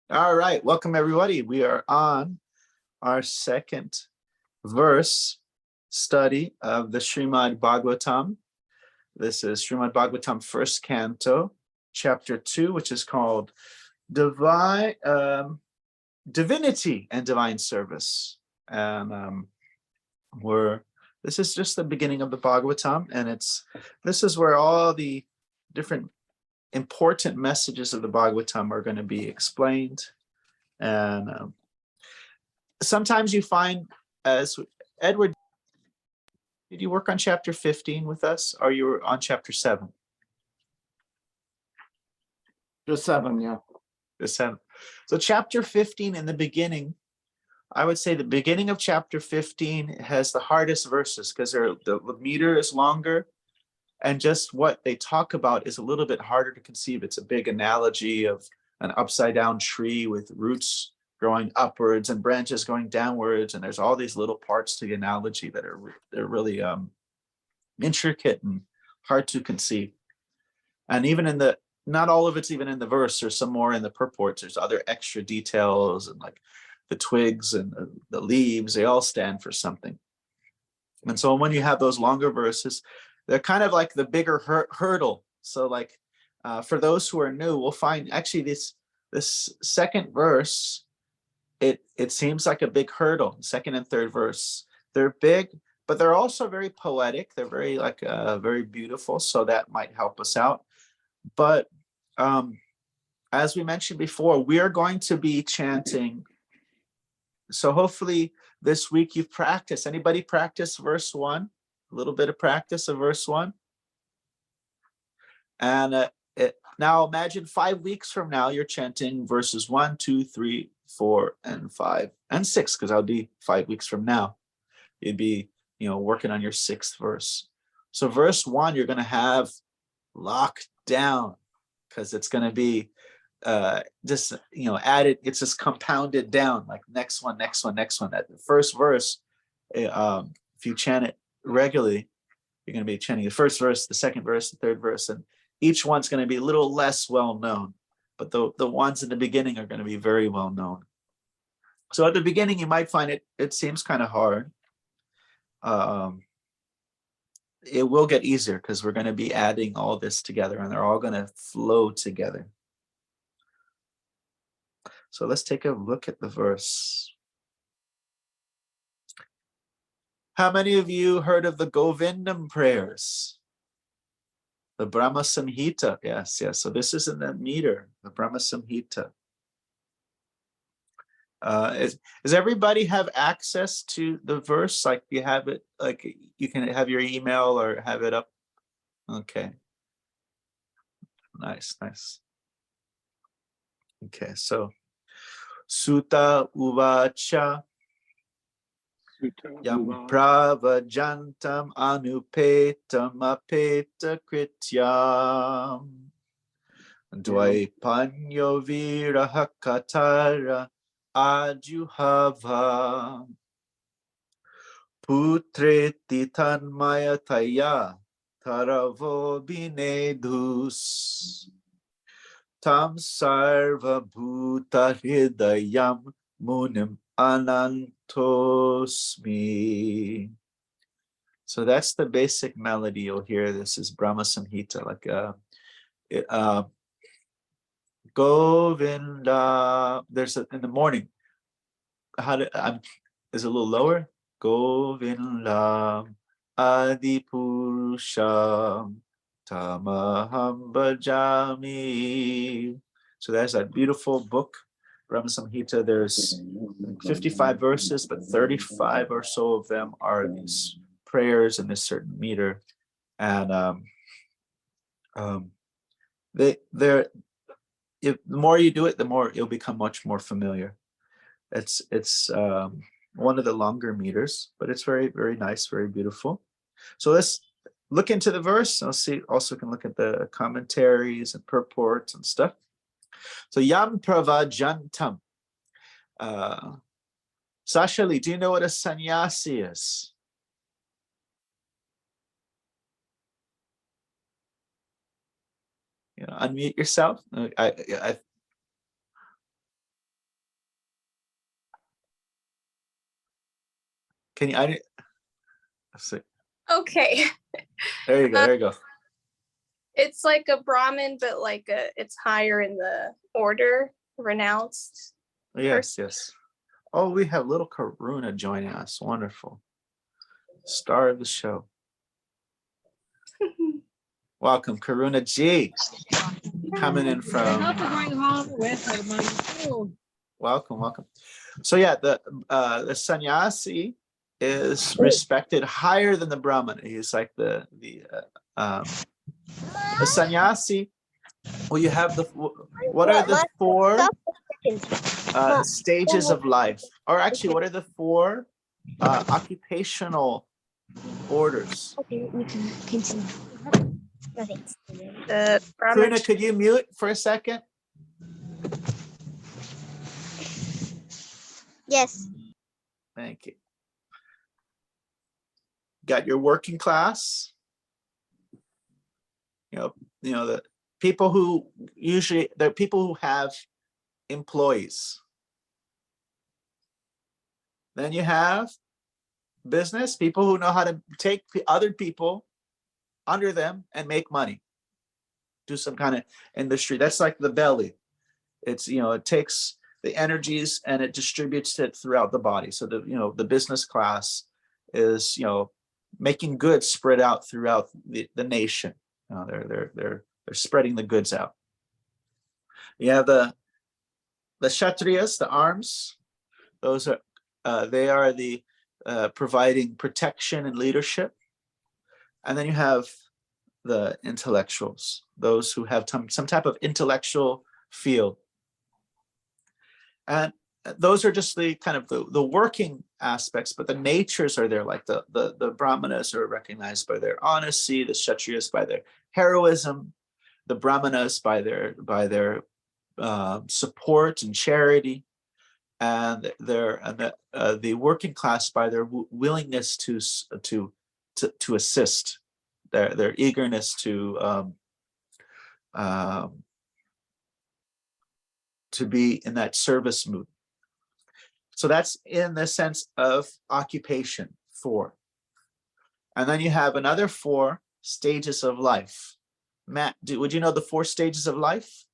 All right, welcome everybody. We are on our second verse study of the Śrīmad Bhāgavatam. This is Śrīmad Bhāgavatam, first canto, chapter 2, which is called Divinity and Divine Service. And this is just the beginning of the Bhagavatam, and this is where all the different important messages of the Bhagavatam are going to be explained. And sometimes you find, as Edward, did you work on chapter 15 with us, or you were on chapter 7? Just 7, yeah. The 7. So chapter 15 in the beginning, I would say the beginning of chapter 15 has the hardest verses because the meter is longer, and just what they talk about is a little bit harder to conceive. It's a big analogy of an upside down tree with roots growing upwards and branches going downwards, and there's all these little parts to the analogy that they're really intricate and hard to conceive. And even not all of it's even in the verse. There's some more in the purports. There's other extra details, and like the twigs and the leaves, they all stand for something. And so when you have those longer verses, they're kind of like the bigger hurdle. So like for those who are new, we'll find actually this second verse, it seems like a big hurdle. Second and third verse, they're big, but they're also very poetic. They're very very beautiful. So that might help us out. But as we mentioned before, we are going to be chanting. So hopefully this week you've practiced. Anybody practice verse 1? A little bit of practice of verse 1. And now imagine 5 weeks from now, you're chanting verses 1, 2, 3, 4, and 5, and 6, because that'll be 5 weeks from now. You'd be, working on your 6th verse. So verse 1, you're going to have locked down, because it's going to be just, added. It's just compounded down, like next one, next one, next one. That the first verse, if you chant it regularly, you're going to be chanting the first verse, the second verse, the third verse, and each one's going to be a little less well known, but the ones in the beginning are going to be very well known. So at the beginning, you might find it seems kind of hard. It will get easier because we're going to be adding all this together, and they're all going to flow together. So let's take a look at the verse. How many of you heard of the Govindam prayers? The Brahma Samhita, yes. So this is in the meter, the Brahma Samhita. Does everybody have access to the verse? Like you have it, like you can have your email or have it up? Okay. Nice. Okay, so Sutta Uvacha Yam Pravajantam Anupetam Apeta Krityam Dvaipanyo Viraha Katara Ajuhava Putreti Tanmayataya Taravo Binedus Tam Sarva Bhuta Hridayam Munim Anantosmi. So that's the basic melody you'll hear. This is Brahma Samhita, like Govinda. There's in the morning. Is a little lower. Govinda Adipurusha Tamaham Bhajami. So there's that beautiful book, Brahma Samhita. There's 55 verses, but 35 or so of them are these prayers in this certain meter. And the more you do it, the more it'll become much more familiar. It's one of the longer meters, but it's very, very nice, very beautiful. So let's look into the verse. I'll see. Also can look at the commentaries and purports and stuff. So Yam Pravajantam. Sashali, do you know what a sannyasi is? unmute yourself. Can you? Let's see. Okay. There you go. There you go. It's like a Brahmin, but like it's higher in the order, renounced. Yes, yes. Oh, we have little Karuna joining us. Wonderful. Star of the show. Welcome, Karuna G. Coming in from. Welcome, welcome. So yeah, the sannyasi is respected higher than the Brahmana. He's like the sannyasi. Well, you have what are the 4 stages of life? Or actually, what are the 4 occupational orders? Okay, we can continue. Nothing. The Brahmin. Karuna, could you mute for a second? Yes. Thank you. Got your working class. The people who usually, they're people who have employees. Then you have business, people who know how to take other people under them and make money. Do some kind of industry. That's like the belly. It's, it takes the energies and it distributes it throughout the body. So the business class is, making goods spread out throughout the nation. They're spreading the goods out. You have the kshatriyas, the arms. Those are they are the providing protection and leadership. And then you have the intellectuals, those who have some type of intellectual field. And those are just the kind of the working aspects, but the natures are there. Like the brahmanas are recognized by their honesty, the kshatriyas by their heroism, the brahmanas by their support and charity, and the working class by their willingness to assist, their eagerness to be in that service mood. So that's in the sense of occupation, 4. And then you have another 4 stages of life. Matt, would you know the 4 stages of life?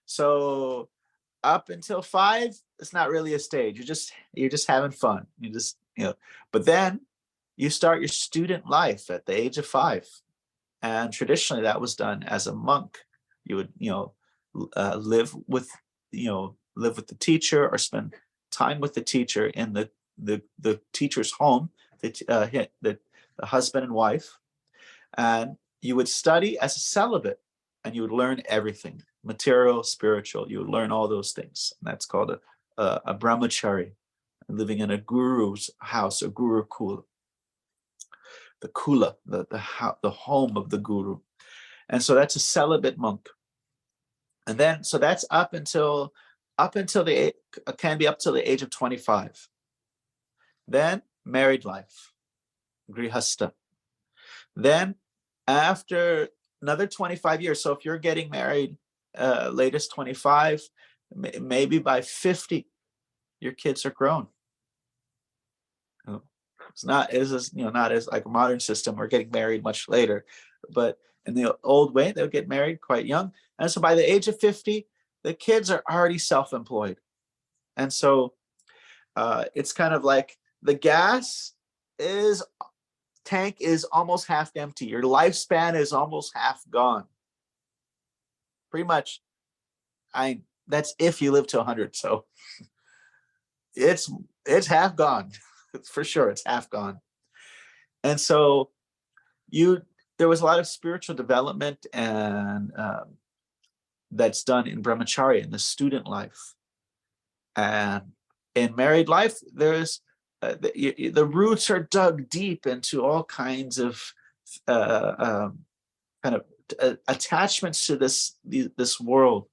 So up until 5, it's not really a stage. You're just having fun. But then you start your student life at the age of 5. And traditionally that was done as a monk. You would, live with the teacher or spend time with the teacher in the teacher's home, the husband and wife. And you would study as a celibate and you would learn everything, material, spiritual. You would learn all those things. And that's called a brahmachari, living in a guru's house, a guru kula. The kula, the home of the guru. And so that's a celibate monk. And then, so that's up until the age of 25. Then married life, grihastha. Then after another 25 years, so if you're getting married latest 25, maybe by 50, your kids are grown. It's not as like a modern system. We're getting married much later, but in the old way, they'll get married quite young. And so by the age of 50, the kids are already self-employed. And so it's kind of like the tank is almost half empty. Your lifespan is almost half gone. Pretty much, that's if you live to 100. So it's half gone. For sure, it's half gone. And so there was a lot of spiritual development and that's done in brahmacharya, in the student life. And in married life, there's the roots are dug deep into all kinds of kind of attachments to this world.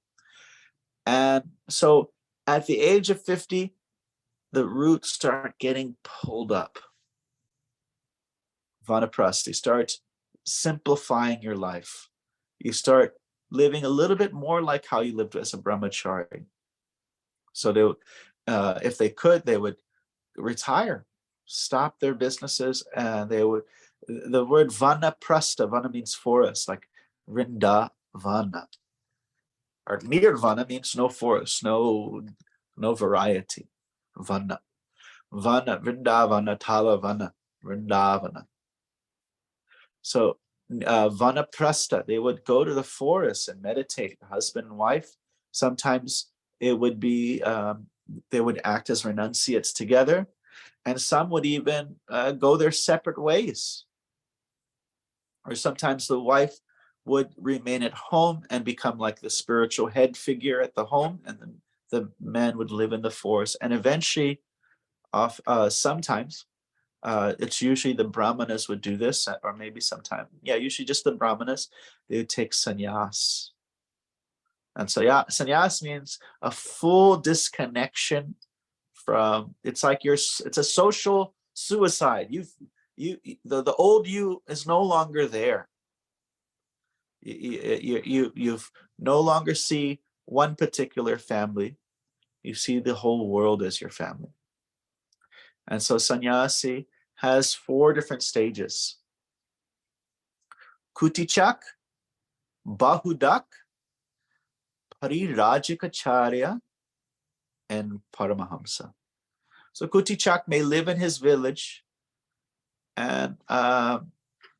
And so at the age of 50, the roots start getting pulled up. vanaprastha. You start simplifying your life. You start living a little bit more like how you lived as a brahmachari. So they, if they could, they would retire, stop their businesses, and they would. The word vanaprastha, vana means forest, like Vrindavana. Or nirvana means no forest, no variety. Vana, Vrindavana, Talavana, Vrindavana. So vanaprastha, they would go to the forest and meditate, husband and wife. Sometimes it would be, they would act as renunciates together, and some would even go their separate ways. Or sometimes the wife would remain at home and become like the spiritual head figure at the home, and then the man would live in the forest. And eventually, sometimes, it's usually the brahmanas would do this, or maybe sometime, usually just the brahmanas, they would take sannyas. And so, sannyas means a full disconnection from, it's like it's a social suicide. The old you is no longer there. You've no longer see one particular family. You see the whole world as your family. And so sannyasi has 4 different stages: Kutichak, Bahudak, Parirajikacharya, and Paramahamsa. So Kutichak may live in his village, and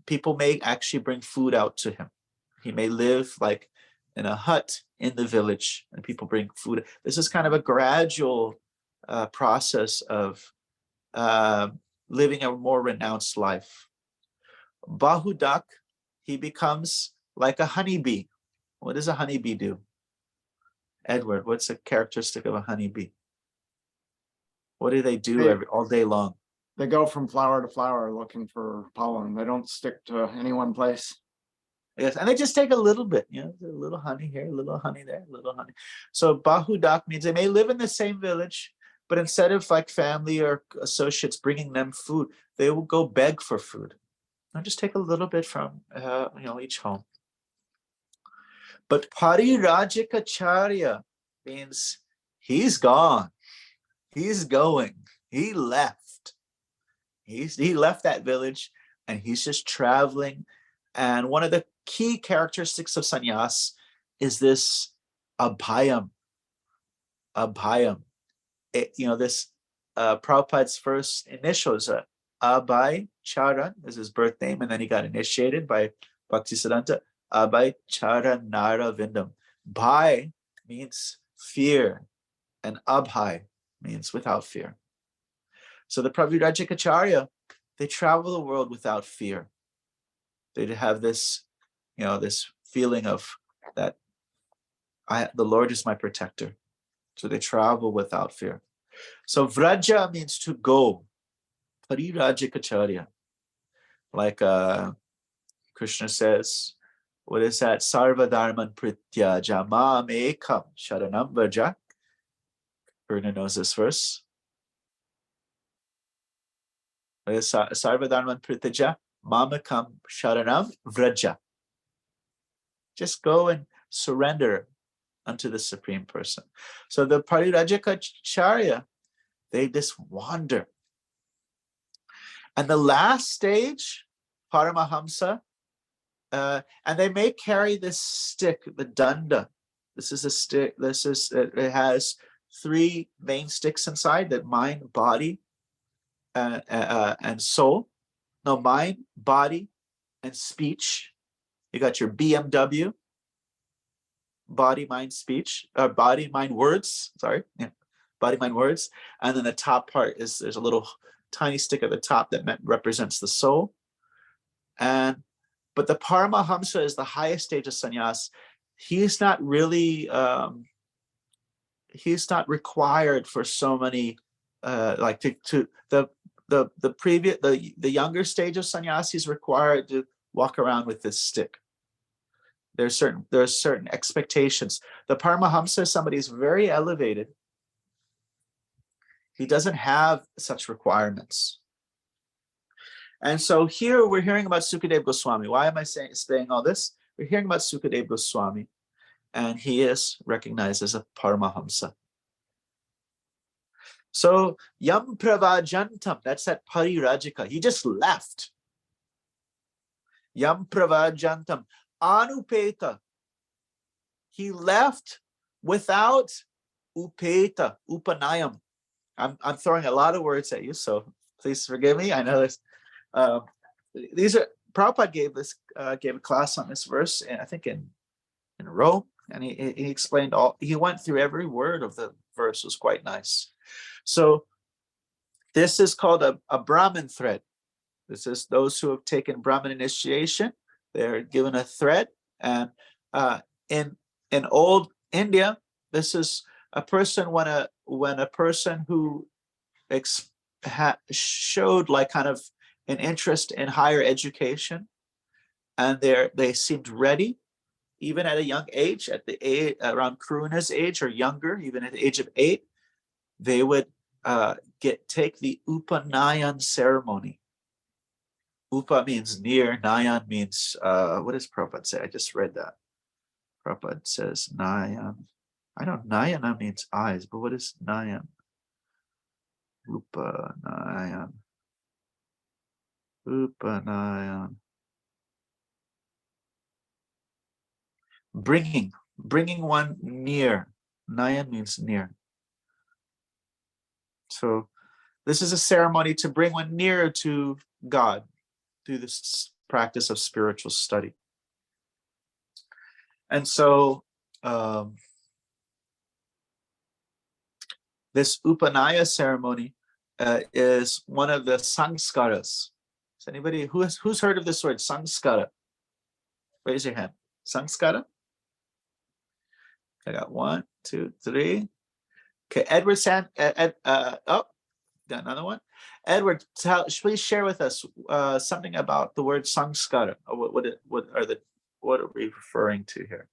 people may actually bring food out to him. He may live like in a hut in the village, and people bring food. This is kind of a gradual process of living a more renounced life. Bahudak, he becomes like a honeybee. What does a honeybee do? Edward, what's a characteristic of a honeybee? What do they do all day long? They go from flower to flower looking for pollen. They don't stick to any one place. Yes, and they just take a little bit, a little honey here, a little honey there, a little honey. So Bahudak means they may live in the same village, but instead of like family or associates bringing them food, they will go beg for food. I'll just take a little bit from each home. But Parirajikacharya means he's gone, he's going, he left. He left that village and he's just traveling. And one of the key characteristics of sannyas is this abhayam. Abhayam. This Prabhupada's first initials, Abhay Charan is his birth name, and then he got initiated by Bhaktisiddhanta. Abhay Charan Nara Vindam. Bhai means fear, and Abhay means without fear. So the Pravirajikacharya, they travel the world without fear. They have this, this feeling of that the Lord is my protector. So they travel without fear. So Vraja means to go. Parirajikacharya. Like Krishna says, what is that? Sarvadharman pritya jamam ekam sharanam vraja. Krishna knows this verse. What is Sarvadharman pritya mamakam sharanam vraja. Just go and surrender unto the Supreme Person. So the Parirajikacharya, they just wander. And the last stage, Paramahamsa, and they may carry this stick, the danda. This is a stick. It has 3 main sticks inside: that mind, body, and soul. No, mind, body, and speech. You got your BMW. Body, mind, speech. Body, mind, words. Sorry, body, mind, words. And then the top part there's a little tiny stick at the top that represents the soul. But the Paramahamsa is the highest stage of sannyas. He's not really he's not required for so many the younger stage of sannyas. He's required to walk around with this stick. There's certain expectations. The Paramahamsa is somebody who's very elevated. He doesn't have such requirements. And so here we're hearing about Sukadeva Goswami. Why am I saying all this? We're hearing about Sukadeva Goswami, and he is recognized as a Paramahamsa. So Yam Pravajantam, that's that Parirajika. He just left. Yam Pravajantam. Anupeta. He left without upeta, upanayam. I'm throwing a lot of words at you, so please forgive me. I know this. These are Prabhupada gave a class on this verse, and I think in Rome, and he explained all. He went through every word of the verse. It was quite nice. So this is called a Brahmin thread. This is those who have taken Brahmin initiation. They're given a thread, and in old India, this is a person when a person who showed like kind of an interest in higher education, and they seemed ready, even at a young age, at the age around Karuna's age or younger, even at the age of 8, they would take the Upanayan ceremony. Upa means near, Nayan means what does Prabhupada say? I just read that. Prabhupada says Nayan. I know Nayana means eyes, but what is Nayan? Upanayan. Upanayan. Bringing one near. Nayan means near. So this is a ceremony to bring one nearer to God through this practice of spiritual study. And so this Upanaya ceremony is one of the sanskaras. Is anybody who's heard of this word, sanskara? Raise your hand. Sanskara? I got 1, 2, 3. Okay, Edward got another one. Edward, please share with us something about the word sanskara. What are we referring to here?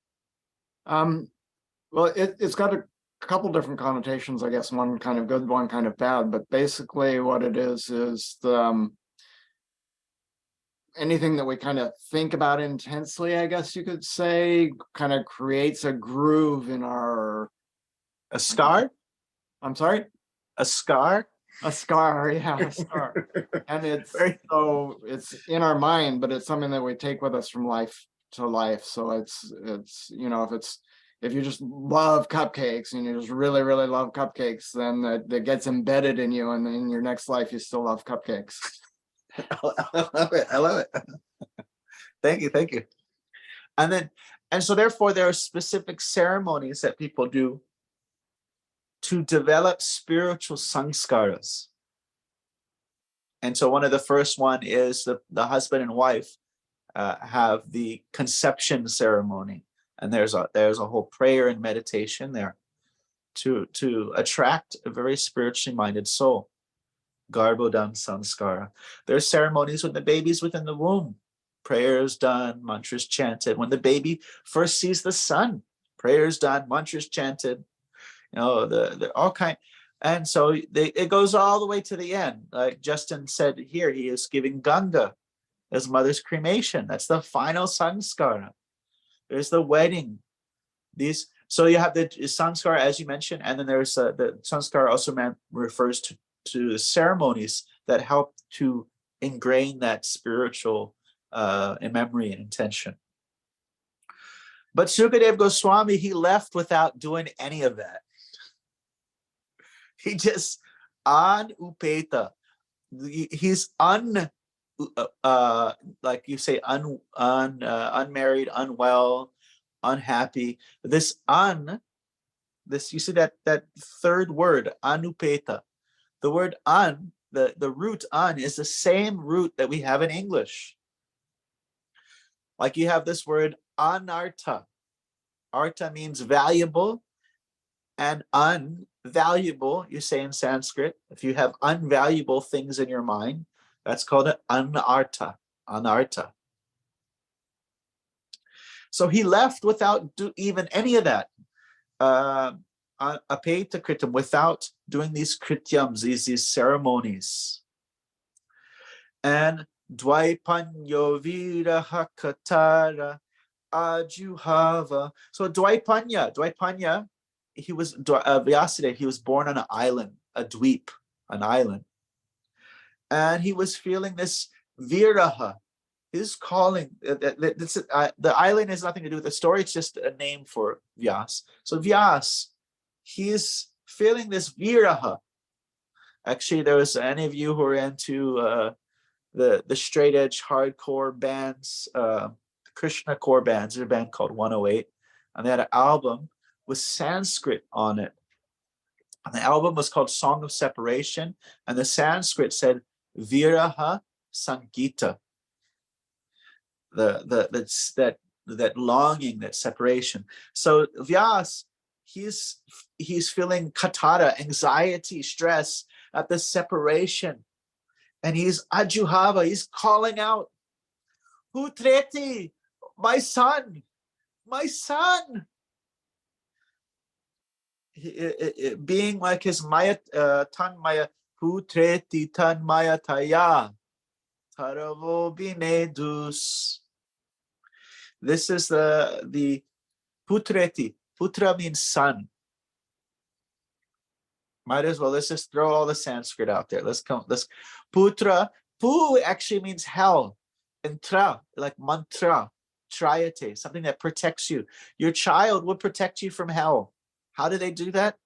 Well, it's got a couple different connotations, I guess. One kind of good, one kind of bad. But basically, what it is the anything that we kind of think about intensely, I guess you could say, kind of creates a groove in our. A scar? I'm sorry? A scar? A scar, yeah, a scar. And it's in our mind, but it's something that we take with us from life to life. So it's if you just love cupcakes and you just really, really love cupcakes, then that gets embedded in you, and in your next life you still love cupcakes. I love it. Thank you. And so therefore there are specific ceremonies that people do to develop spiritual sanskaras. And so one of the first one is the husband and wife have the conception ceremony, and there's a whole prayer and meditation there to attract a very spiritually minded soul. Garbhodam sanskara. There are ceremonies when the baby's within the womb. Prayers done, mantras chanted. When the baby first sees the sun, prayers done, mantras chanted. The all kind. And so it goes all the way to the end. Like Justin said here, he is giving Ganga, his mother's cremation. That's the final sanskara. There's the wedding. So you have the sanskara, as you mentioned, and then there's the sanskara also refers to the ceremonies that help to ingrain that spiritual memory and intention. But Sukadeva Goswami, he left without doing any of that. He just upeta. He's like you say, unmarried, unwell, unhappy. This you see that third word, anupeta. The word the root is the same root that we have in English. Like you have this word anartha. Artha means valuable, and unvaluable, you say in Sanskrit. If you have unvaluable things in your mind, that's called an anartha. So he left without even any of that. Apeta kritam, without doing these krityams, these ceremonies. And Dvaipanyo viraha katara ajuhava. So Dvaipanya, he was Vyasudeva, he was born on an island, a dweep, an island. And he was feeling this viraha, his calling. The island has nothing to do with the story, it's just a name for Vyas. So Vyas, he is feeling this viraha. Actually, there was any of you who are into the straight edge hardcore bands, Krishna core bands. There's a band called 108, and they had an album with Sanskrit on it. And the album was called Song of Separation, and the Sanskrit said Viraha Sankita. That longing, that separation. So Vyas, he's feeling katara, anxiety, stress at the separation. And he's ajuhava, he's calling out, Putreti, my son, my son. Being like his maya, tanmaya, Putreti tanmaya taya, taravo binedus. This is the Putreti. Putra means son. Might as well, let's just throw all the Sanskrit out there. Let's Putra. Pu actually means hell. And tra, like mantra, triate, something that protects you. Your child will protect you from hell. How do they do that?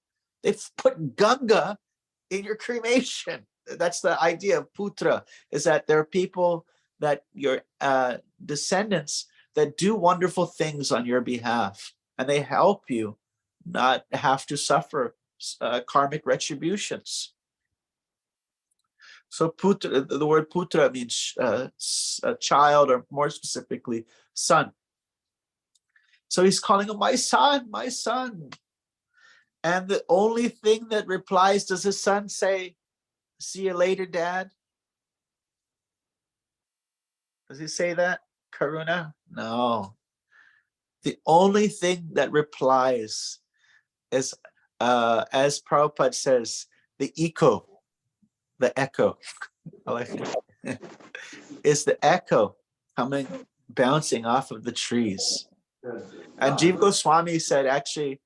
They put Ganga in your cremation. That's the idea of Putra, is that there are people that your descendants that do wonderful things on your behalf, and they help you not have to suffer karmic retributions. So putra, the word putra means a child, or more specifically, son. So he's calling him, my son, my son. And the only thing that replies, does his son say, see you later, Dad? Does he say that, Karuna? No. The only thing that replies is, as Prabhupada says, the echo, I like it. Is the echo coming, bouncing off of the trees. And Jiva Goswami said, actually,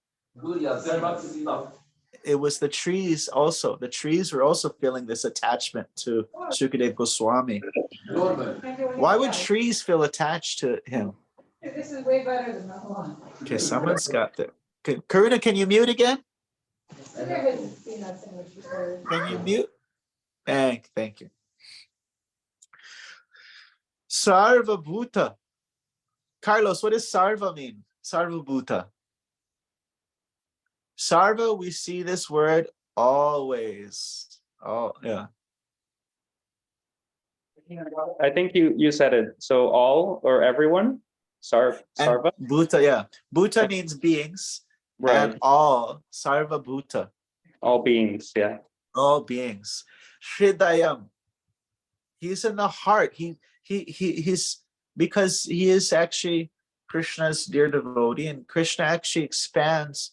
it was the trees also. The trees were also feeling this attachment to Sukadeva Goswami. Why would trees feel attached to him? This is way better than that one. Okay, someone's got that. Karuna, can you mute again? Can you mute? Thank you. Sarva Bhuta. Carlos, what does Sarva mean? Sarva Bhuta. Sarva, we see this word always. Oh, yeah. I think you said it. So all or everyone? Sarva? And Bhuta, yeah. Bhuta means beings. Right. And all. Sarva Bhuta. All beings, yeah. All beings. Hridayam. He's in the heart. He's because he is actually Krishna's dear devotee, and Krishna actually expands.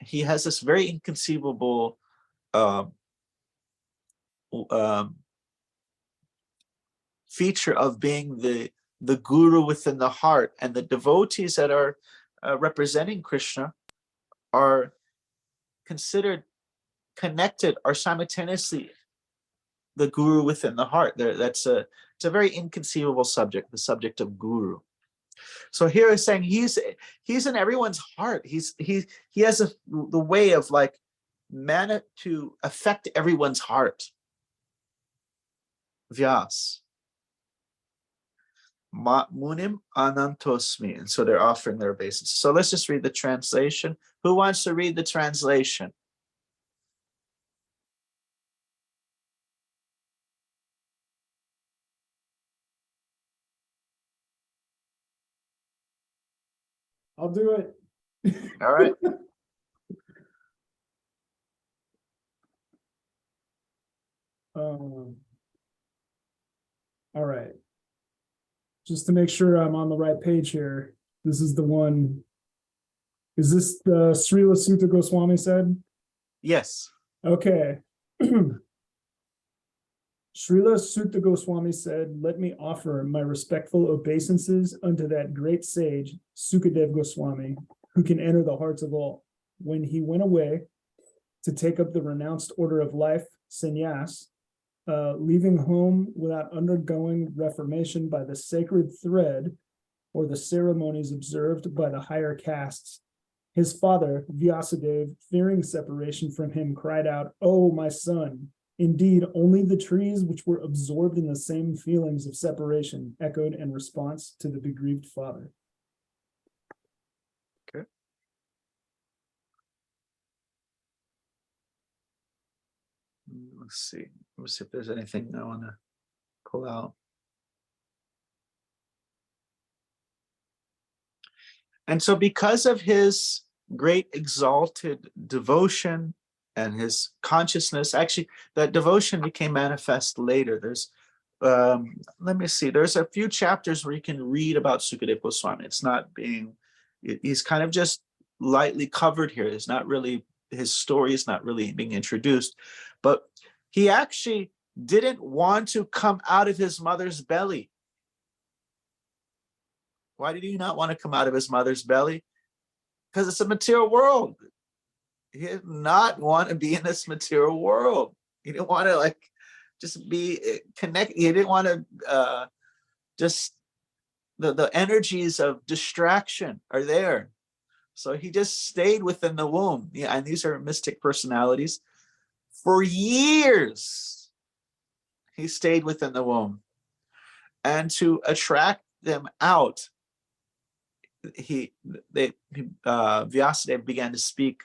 He has this very inconceivable feature of being the guru within the heart, and the devotees that are representing Krishna are considered connected, are simultaneously the guru within the heart. It's a very inconceivable subject, the subject of guru. So here is saying he's in everyone's heart. He has the way of like manna to affect everyone's heart. Vyas. Munim anantosmi. And so they're offering their obeisance. So let's just read the translation. Who wants to read the translation? I'll do it. All right. All right. Just to make sure I'm on the right page here. This is the one. Is this the Srila Sutta Goswami said? Yes. Okay. Srila Sutta Goswami said, "Let me offer my respectful obeisances unto that great sage, Sukadev Goswami, who can enter the hearts of all. When he went away to take up the renounced order of life, sannyas, leaving home without undergoing reformation by the sacred thread or the ceremonies observed by the higher castes, his father, Vyasadeva, fearing separation from him, cried out, 'Oh, my son, indeed, only the trees which were absorbed in the same feelings of separation echoed in response to the bereaved father.'" Okay. Let's see. Let's see if there's anything I want to pull out. And so because of his great exalted devotion and his consciousness, actually that devotion became manifest later. There's let me see, there's a few chapters where you can read about Sukadeva Goswami. It's not being, he's kind of just lightly covered here. It's not really, his story is not really being introduced, but he actually didn't want to come out of his mother's belly. Why did he not want to come out of his mother's belly? Because it's a material world. He did not want to be in this material world. He didn't want to like just be connected. He didn't want to just, the energies of distraction are there. So he just stayed within the womb. Yeah, and these are mystic personalities. For years, he stayed within the womb. And to attract them out, Vyasadeva began to speak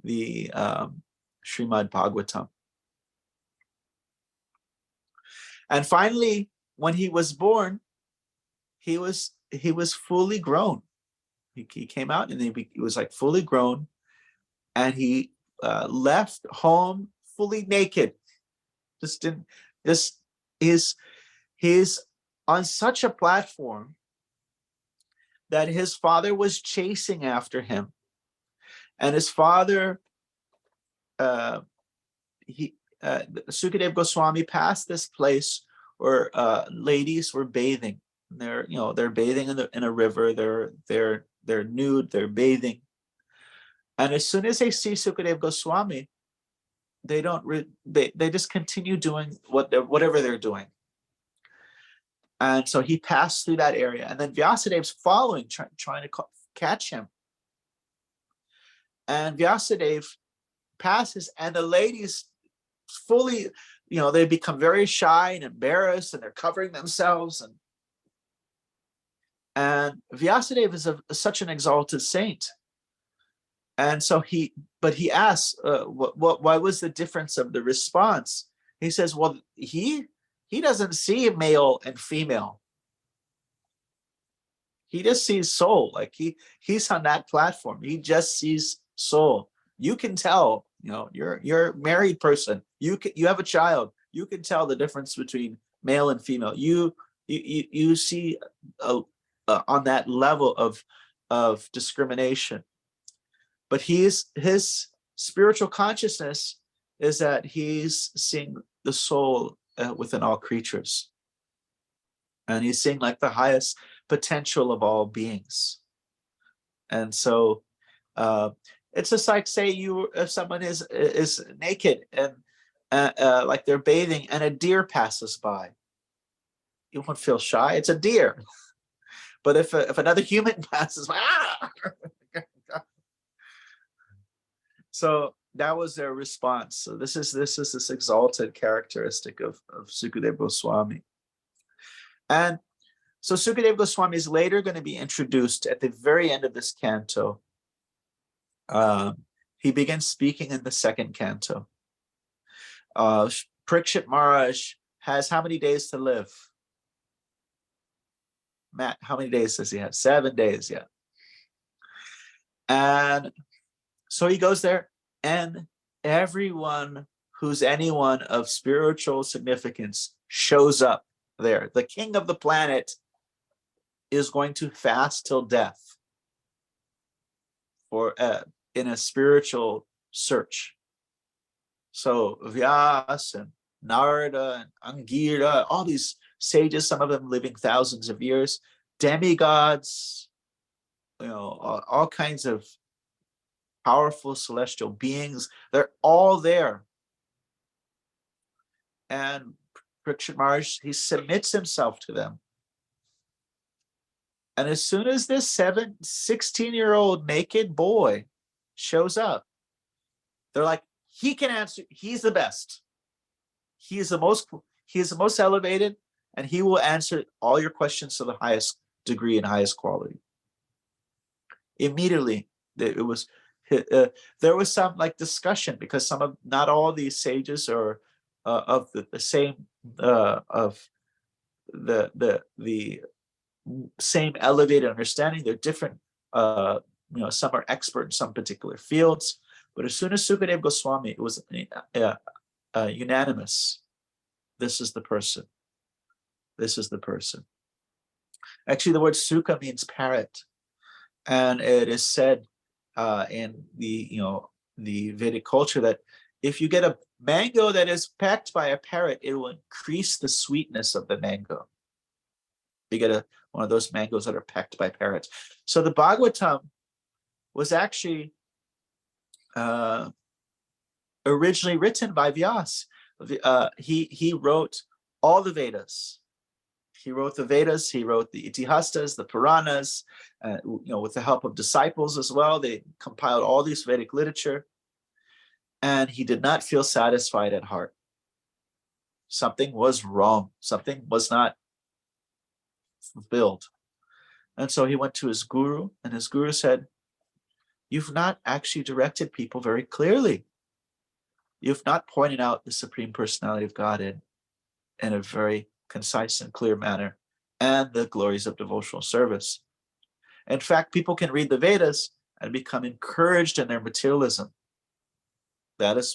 the Śrīmad Bhāgavatam. And finally, when he was born, he was fully grown. He came out and he was like fully grown, and he left home fully naked. Just didn't. He's on such a platform that his father was chasing after him, and his father, Sukadeva Goswami passed this place where ladies were bathing. They're bathing in a river. They're nude. They're bathing, and as soon as they see Sukadeva Goswami, they just continue doing whatever they're doing. And so he passed through that area, and then Vyasadeva's following, trying to catch him. And Vyasadeva passes, and the ladies fully, they become very shy and embarrassed, and they're covering themselves. And Vyasadeva is such an exalted saint. And so he asks, what was the difference of the response? He says, well, he doesn't see male and female. He just sees soul. Like he's on that platform. He just sees soul. You can tell, you're a married person. You have a child. You can tell the difference between male and female. You see on that level of discrimination. But his spiritual consciousness is that he's seeing the soul within all creatures, and he's seeing like the highest potential of all beings. And so it's just like, say if someone is naked and like they're bathing and a deer passes by, you won't feel shy. It's a deer. But if another human passes by, so that was their response. So this is this exalted characteristic of Sukadeva Goswami. And so Sukadeva Goswami is later going to be introduced at the very end of this canto. He begins speaking in the second canto. Parikshit Maharaj has how many days to live? Matt, how many days does he have? 7 days, yeah. And so he goes there, and everyone who's anyone of spiritual significance shows up there. The king of the planet is going to fast till death for in a spiritual search. So Vyas and Narada and Angira, all these sages, some of them living thousands of years, demigods, all kinds of powerful celestial beings. They're all there. And Parikshit Maharaj, he submits himself to them. And as soon as this 16-year-old naked boy shows up, they're like, he can answer, he's the best. He is the most elevated, and he will answer all your questions to the highest degree and highest quality. Immediately, there was some like discussion, because not all these sages are of the same of the same elevated understanding. They're different. Some are expert in some particular fields, but as soon as Sukadeva Goswami, it was unanimous. This is the person. This is the person. Actually, the word Suka means parrot, and it is said in the Vedic culture that if you get a mango that is pecked by a parrot, it will increase the sweetness of the mango. You get one of those mangoes that are pecked by parrots. So the Bhagavatam was actually originally written by Vyas. He wrote all the Vedas. He wrote the Vedas. He wrote the Itihastas, the Puranas. With the help of disciples as well, they compiled all these Vedic literature. And he did not feel satisfied at heart. Something was wrong. Something was not fulfilled. And so he went to his guru, and his guru said, "You've not actually directed people very clearly. You've not pointed out the Supreme Personality of God in a very concise and clear manner, and the glories of devotional service. In fact, people can read the Vedas and become encouraged in their materialism. That is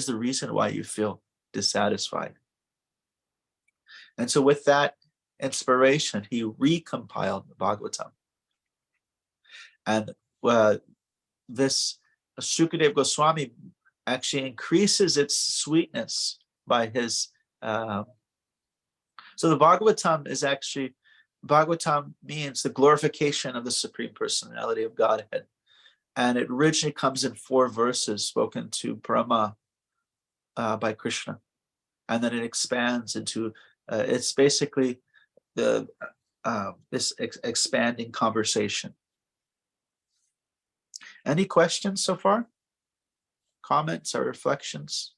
the reason why you feel dissatisfied." And so with that inspiration, he recompiled the Bhagavatam. And this Sukadeva Goswami actually increases its sweetness by his so the Bhagavatam means the glorification of the Supreme Personality of Godhead. And it originally comes in 4 verses spoken to Brahma by Krishna. And then it expands into, it's basically this expanding conversation. Any questions so far? Comments or reflections?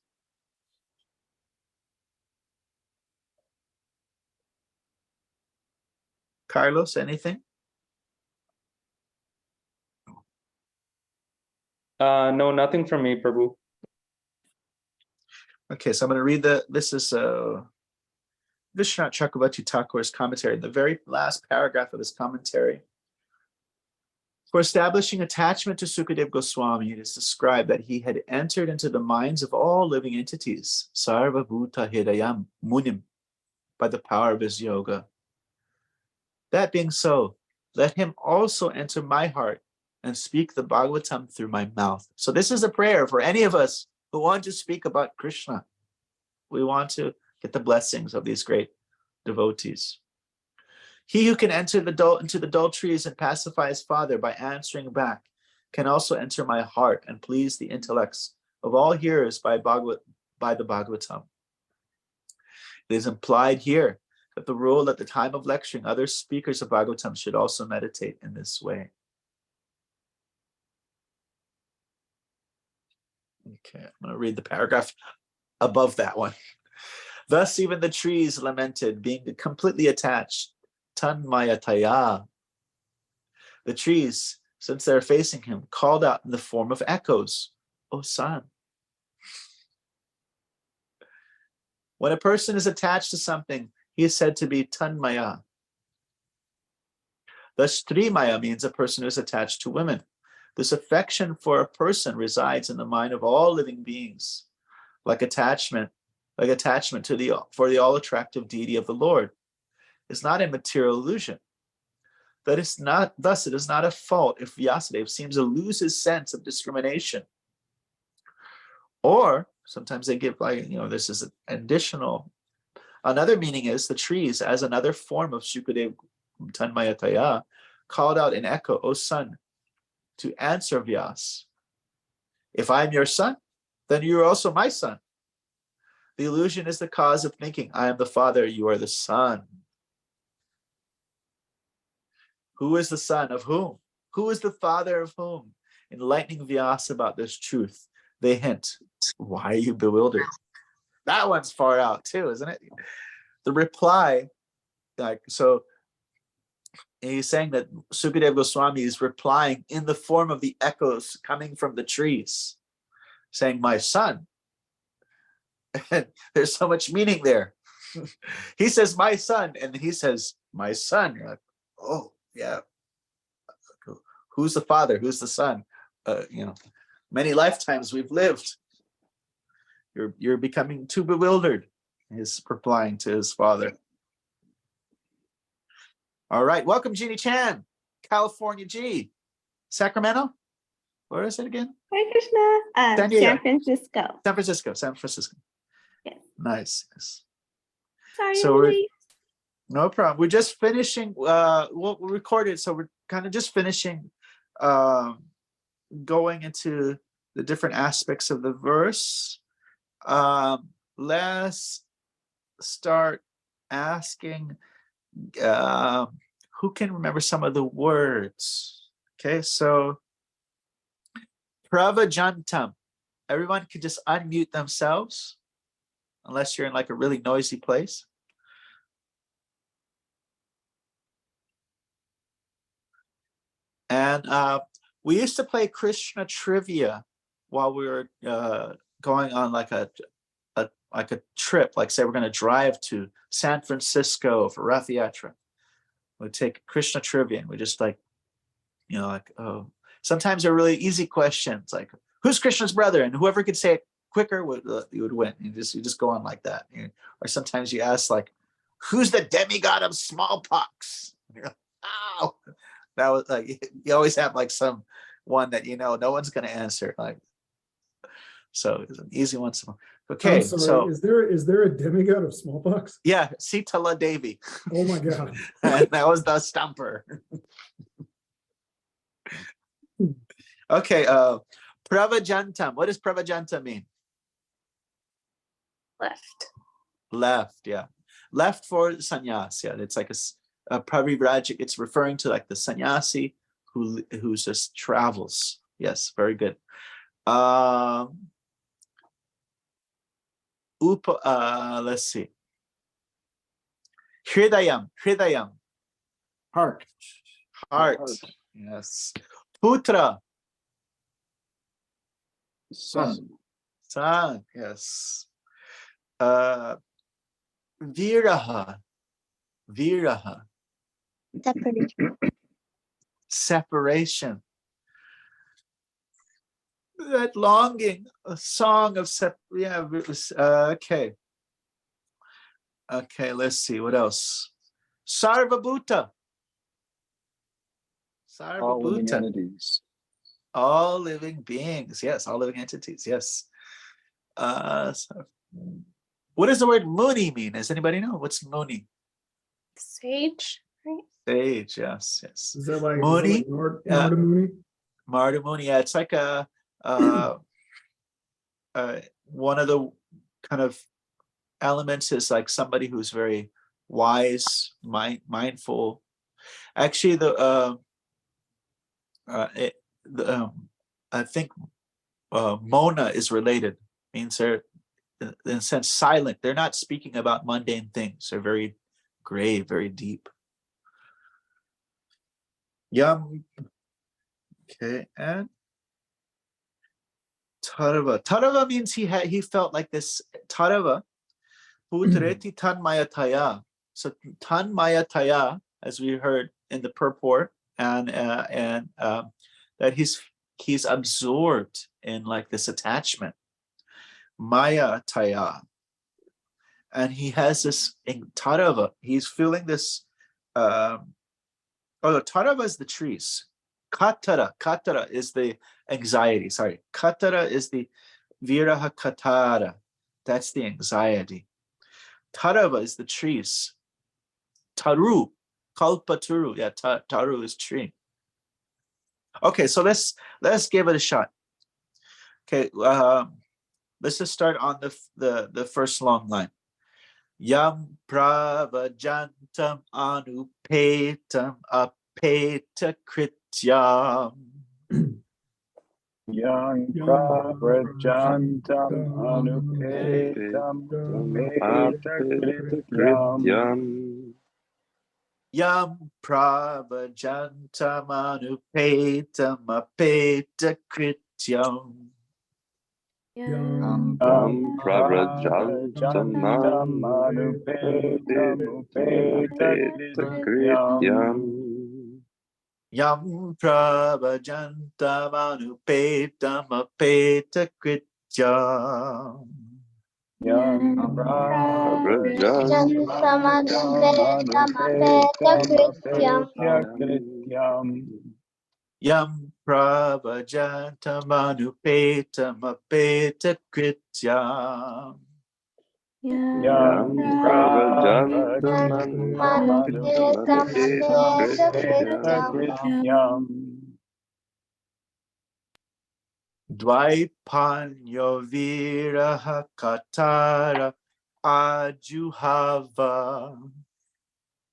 Carlos, anything? No, nothing from me, Prabhu. Okay, so I'm going to read this is Vishwanath Chakravarti Thakur's commentary, the very last paragraph of his commentary. For establishing attachment to Sukadeva Goswami, it is described that he had entered into the minds of all living entities, Sarva Bhuta Hridayam Munim, by the power of his yoga. That being so, let him also enter my heart and speak the Bhagavatam through my mouth. So this is a prayer for any of us who want to speak about Krishna. We want to get the blessings of these great devotees. He who can enter into the dull trees and pacify his father by answering back can also enter my heart and please the intellects of all hearers by the Bhagavatam. It is implied here that the rule at the time of lecturing other speakers of Bhagavatam should also meditate in this way. Okay, I'm going to read the paragraph above that one. Thus even the trees lamented, being completely attached. Tanmayataya. The trees, since they're facing him, called out in the form of echoes, "O son." When a person is attached to something, he is said to be tanmaya. Thus, Srimaya means a person who is attached to women. This affection for a person resides in the mind of all living beings, like attachment for the all-attractive deity of the Lord. Is not a material illusion. Thus, it is not a fault if Vyasadeva seems to lose his sense of discrimination, or Sometimes they give like, this is an additional. Another meaning is the trees as another form of Sukadev Tanmayataya called out in echo, O son, to answer Vyas. If I'm your son, then you're also my son. The illusion is the cause of thinking, I am the father, you are the son. Who is the son of whom? Who is the father of whom? Enlightening Vyas about this truth, they hint, why are you bewildered? That one's far out too, isn't it? The reply, so he's saying that Sukadeva Goswami is replying in the form of the echoes coming from the trees, saying, my son. And there's so much meaning there. He says, my son, and he says, my son. You're like, oh, yeah. Who's the father? Who's the son? Many lifetimes we've lived. You're becoming too bewildered. He's replying to his father. All right, welcome, Jeannie Chan, California G, Sacramento. Where is it again? Hi, Krishna. San Francisco. San Francisco. Yes. Nice. Yes. Sorry, So I'm late. no problem. We're just finishing. We'll record it, so we're kind of just finishing, going into the different aspects of the verse. Let's start asking. Who can remember some of the words? Okay, so Pravajantam. Everyone can just unmute themselves, unless you're in like a really noisy place. And we used to play Krishna trivia while we were going on like a trip. Like say we're going to drive to San Francisco for Rath Yatra. We'd take Krishna trivia and we just sometimes they're really easy questions like who's Krishna's brother, and whoever could say it quicker would win. You just go on like that. Or sometimes you ask like, who's the demigod of smallpox? And you're like, ow. That was like, you always have like some one that no one's going to answer. Like, so it's an easy one. Okay, I'm sorry, so is there a demigod of smallpox? yeah, Sitala Devi. Oh my God. And that was the stumper. Okay, Pravajantam. What does Pravajantam mean? Left, yeah. Left for sannyas, yeah. It's like a Pravivrajik. It's referring to like the sannyasi who just travels. Yes, very good. Let's see. Hridayam. Heart. Yes. Putra. Son. Yes. Viraha. Separation. That longing, a song of okay. Okay, let's see what else. Sarvabhuta. All living entities. All living beings. Yes, all living entities. Yes. What does the word Muni mean? Does anybody know? What's Muni? Sage, right? Sage. Yes. Is that like Muni? Narada Muni? Marta Muni. Yeah, it's like one of the kind of elements is like somebody who's very wise, mindful. Actually, I think Mona is related. Means they're in a sense silent. They're not speaking about mundane things. They're very grave, very deep. Yum. Okay, and Tarava. Tarava means he felt like this. Tarava, putreti tanmayataya. So tanmayataya, as we heard in the purport, and that he's absorbed in like this attachment, maya taya, and he has this in tarava. He's feeling this. Tarava is the trees. Katara is the anxiety. Sorry, katara is the Viraha katara. That's the anxiety. Tarava is the trees. Taru. Kalpataru. Yeah, taru is tree. Okay, so let's give it a shot. Okay, let's just start on the first long line. Yam pravajantam anupetam apeta krityam. Yang prabrajantam anupetam apeta Yam pravajantam anupetam apeta krityam. Yam prabrajantam anupetam apeta krityam. Yam pravajantam anupetam apeta krityam. Yang Jantam anupetam apeta krityam. Yam pravajantam anupetam apeta krityam. Yang pravajantam anupetam apeta krityam. Dvaipanyo viraha katara ajuhava.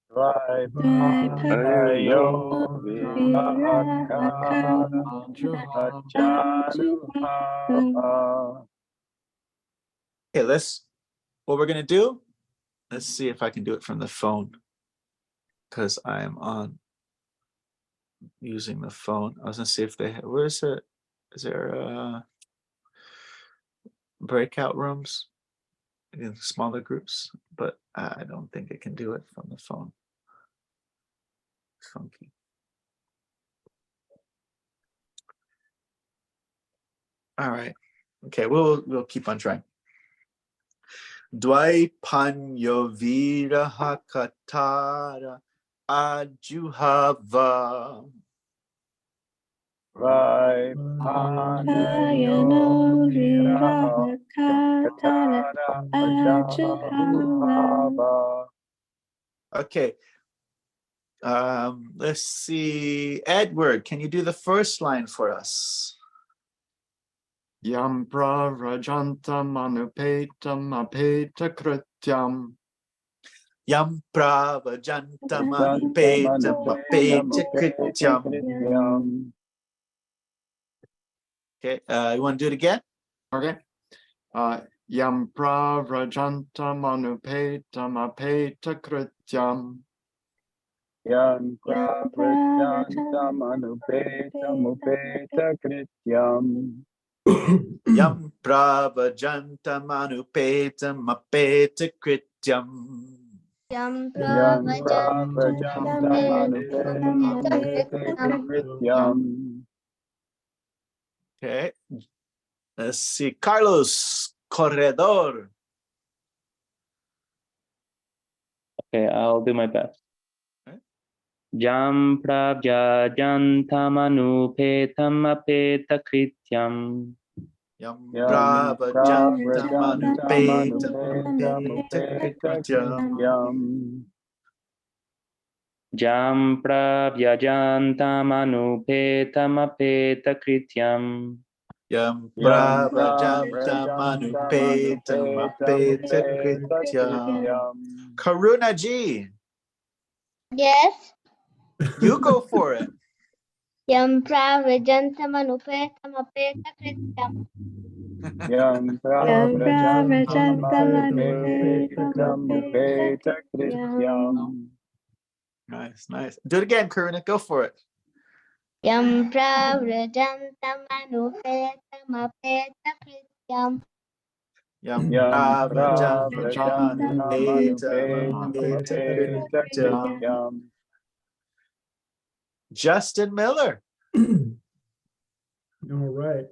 Dvaipanyo viraha ajuhava. Okay, what we're going to do, let's see if I can do it from the phone, because I'm using the phone. I was going to see if is there breakout rooms in smaller groups, but I don't think it can do it from the phone. It's funky. All right. Okay, we'll keep on trying. Dvaipanyo viraha katara ajuhava. Dvaipanyo viraha katara ajuhava. Okay. Let's see. Edward, can you do the first line for us? Yam pravajantam anupetam apeta krityam. Yam pravajantam anupetam apeta krityam. Okay, you want to do it again? Okay. Yam pravajantam anupetam apeta krityam. Yang pravajantam anupetam apeta krityam. Yam pravajantam anupetam apeta krityam. Yam pravajantam anupetam apeta krityam. Okay. Let's see. Carlos Corredor. Okay, I'll do my best. Okay. Jam prabhyajantam anupetam apeta krityam. Yam Yang pravajantam anupetam anupetam apeta apeta krityam. krityam. Jam prabhyajantam anupetam apeta krityam. Yam Yang pravajantam anupetam apeta krityam. Karuna ji, Yes. you go for it. Yam pravajantam anupetam apeta krityam. Yang pravajantam anupetam apeta krityam. Nice. Do it again, Karuna. Go for it. Yam pravajantam anupetam apeta krityam. Yam Yang pravajantam pravajantam anupetam apeta apeta krityam. krityam. Justin Miller. All right.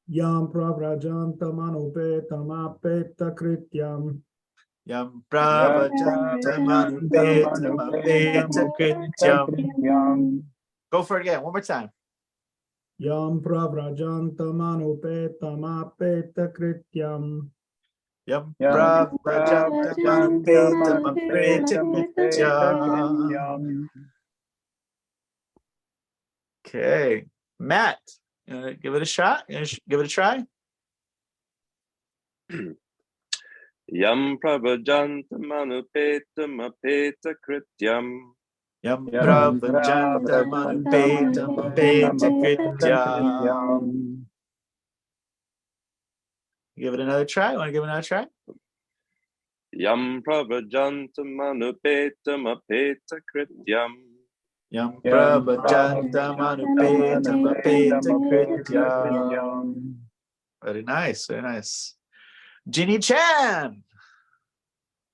Yam pravajantam anupetam apeta krityam. Yam pravajantam anupetam apeta krityam. Go for it again. One more time. Yam pravrajantamanupetamapetakrityam. Yam Yam pravrajantamanupetamapretapritya. Okay, Matt, you wanna give it a shot? You wanna give it a try? Yam prabhajantamanupetamapetakrityam. Yam Yam pravrajantamanupetamapretapritya. Give it another try. Want to give it another try? Yam prabhajantamanupetamapetakrityam. Yam pravrajantamanupetamapretapritya. Very nice, very nice. Ginny Chan.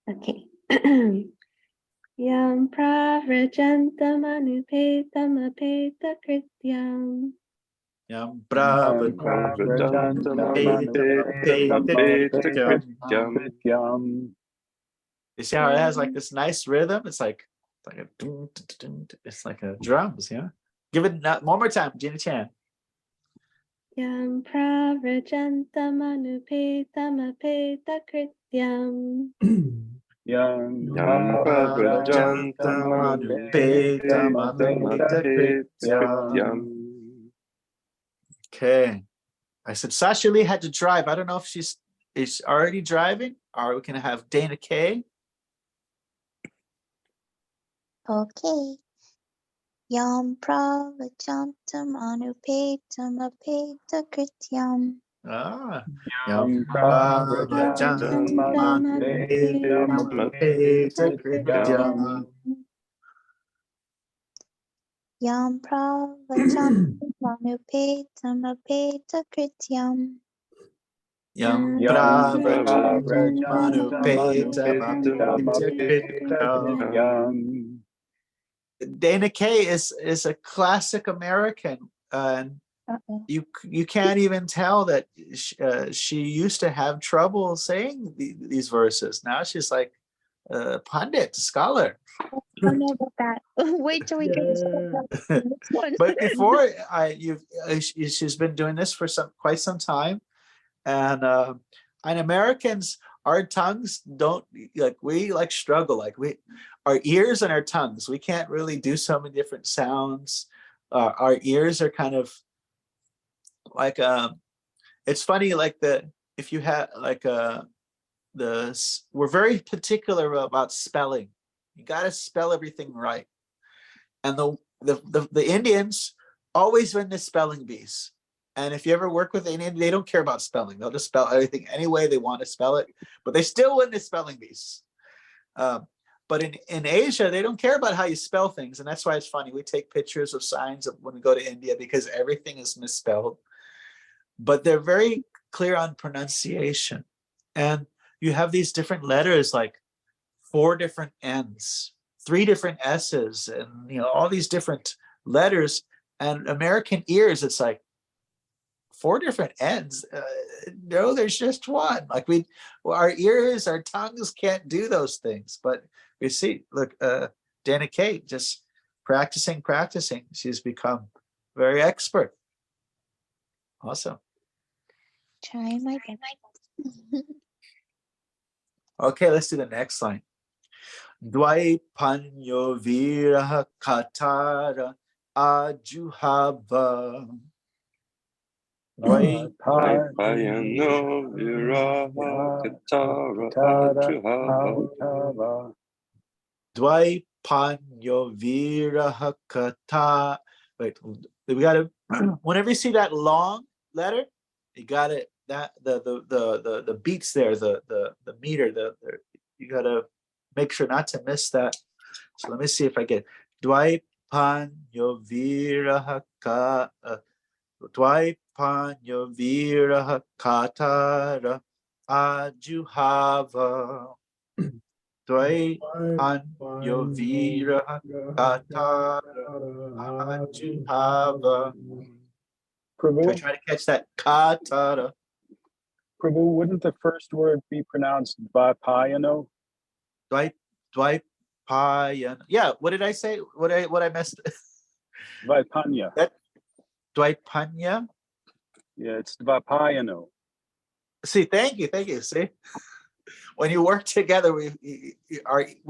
Okay. Yam pravrajantamanupetamapetakrityam. Yam Prabhajantamanupetamapetakrityam. You see how it has like this nice rhythm? It's like a dun, dun, dun, dun. It's like a drums, yeah. Give it one more time, Ginny Chan. Yam pravrajantamanupetamapetakrityam. Yam Prabhajantamanupetamapetakrityam. Okay. I said Sasha Lee had to drive. I don't know if she's already driving, or we can have Dana K. Okay. Yam pravajantam Ah. Yam Pravajantam. Yam pravajantam Yam Pravajantamanupetamapetakrityam. Dana K is a classic American, and you can't even tell that she used to have trouble saying these verses. Now she's like a pundit, scholar. I don't know about that. Wait till we get to the next one. But before she's been doing this for quite some time, and Americans, our tongues don't we struggle, our ears and our tongues, we can't really do so many different sounds. Our ears are kind of like it's funny, if you have we're very particular about spelling. You got to spell everything right, and the Indians always win the spelling bees. And if you ever work with an Indian, they don't care about spelling. They'll just spell everything any way they want to spell it, but they still win the spelling bees. But in Asia, they don't care about how you spell things. And that's why it's funny. We take pictures of signs when we go to India because everything is misspelled. But they're very clear on pronunciation. And you have these different letters, like 4 different N's, 3 different S's, and all these different letters. And American ears, it's like 4 different N's. No, there's just one. Our ears, our tongues can't do those things. But you see, look, Dana Kate, just practicing. She's become very expert. Awesome. Try my best. Okay, let's do the next line. Dvaipanyo viraha katara ajuhava. Dvaipayano viraha katara ajuhava. Dvaipanyo viraha kata. Wait, we gotta. Whenever you see that long letter, you got it. That the beats there, the meter, you gotta make sure not to miss that. So let me see if I get Dvaipanyo viraha ka. Dvaipanyo viraha katara ajuhava. Dvaipanyo viraha katara ajuhava. Prabhu, Try to catch that katara. Prabhu, wouldn't the first word be pronounced Dvaipayano? Dvaipayana. Yeah, what did I say? What I messed? Dvaipanya. Dvaipanya. Yeah, it's Dvapayano. See, thank you. See, when you work together, we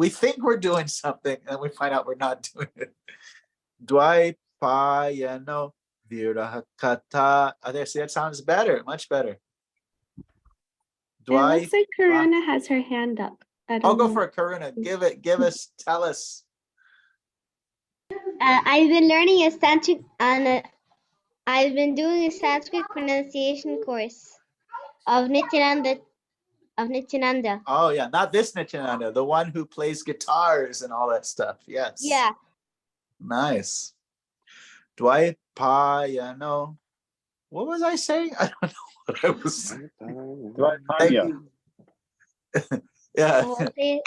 think we're doing something, and we find out we're not doing it. Dvaipayano virahakata. There, see, that sounds better, much better. It looks like Karuna has her hand up. I'll go for it, Karuna. Tell us. I've been learning a Sanskrit I've been doing a Sanskrit pronunciation course of Nityananda. Oh yeah, not this Nityananda, the one who plays guitars and all that stuff. Yes. Yeah. Nice. Dvaipayano. What was I saying? I don't know what I was saying. Thank Dvaipanya. you. Yeah. Okay.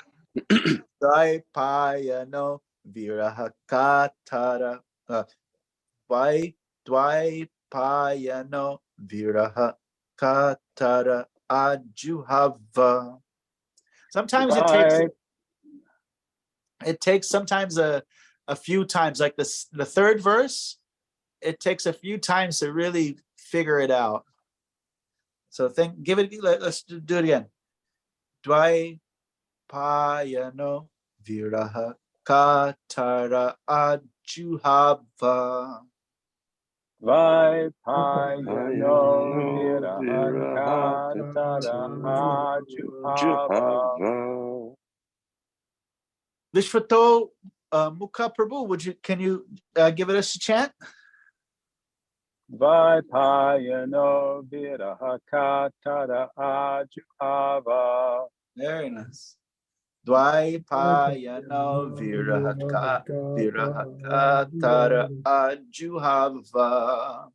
Dvaipayano virahakatara. Dvaipayano virahakatara ajuhava. Sometimes it takes sometimes a few times, like the third verse, it takes a few times to really figure it out. So let's do it again. Dvaipayano virahakatara ajuhava. Dvaipayano virahakatara ajuhava. Vishvato Mukha Prabhu, can you give it us a chant? Dvaipayano virahakatara ajuhava. Very nice. Dvaipayano virahakatara ajuhava.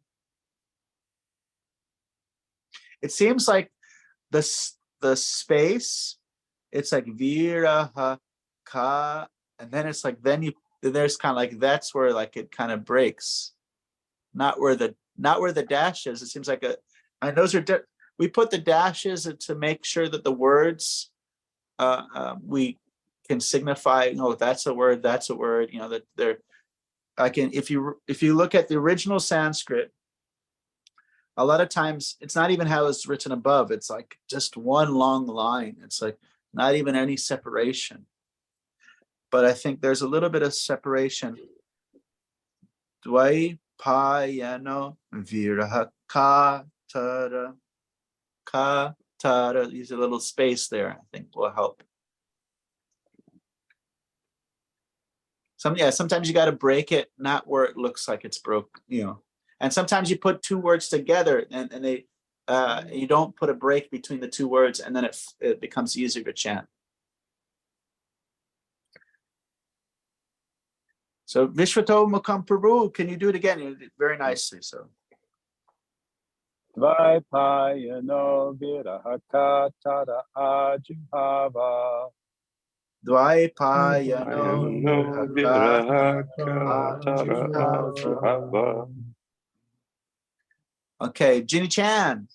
It seems like the space, it's like virahaka, and then it's like there's kind of like that's where like it kind of breaks. Not where the dash is. It seems like and those are we put the dashes to make sure that the words we can signify, that's a word, that they're, if you look at the original Sanskrit, a lot of times it's not even how it's written above. It's like just one long line. It's like not even any separation. But I think there's a little bit of separation. Dvaipayano virahakatara katara. Use a little space there, I think will help. Sometimes you got to break it, not where it looks like it's broke, And sometimes you put two words together and they you don't put a break between the two words, and then it becomes easier to chant. So Vishvato Mukham Prabhu, can you do it again? You did it very nicely. So Dvaipayano virahakatara ajuhava. Dvaipayano virahakatara ajuhava. Okay, Ginny Chan.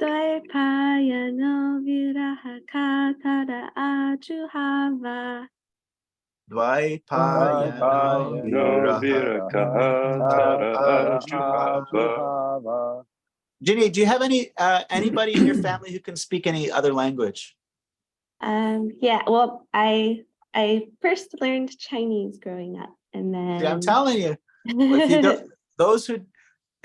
Dvaipayano virahakatara ajuhava. Dvaipayano virahakatara ajuhava. Ginny, do you have anybody in your family who can speak any other language? Yeah, well, I first learned Chinese growing up, and then I'm telling you, those who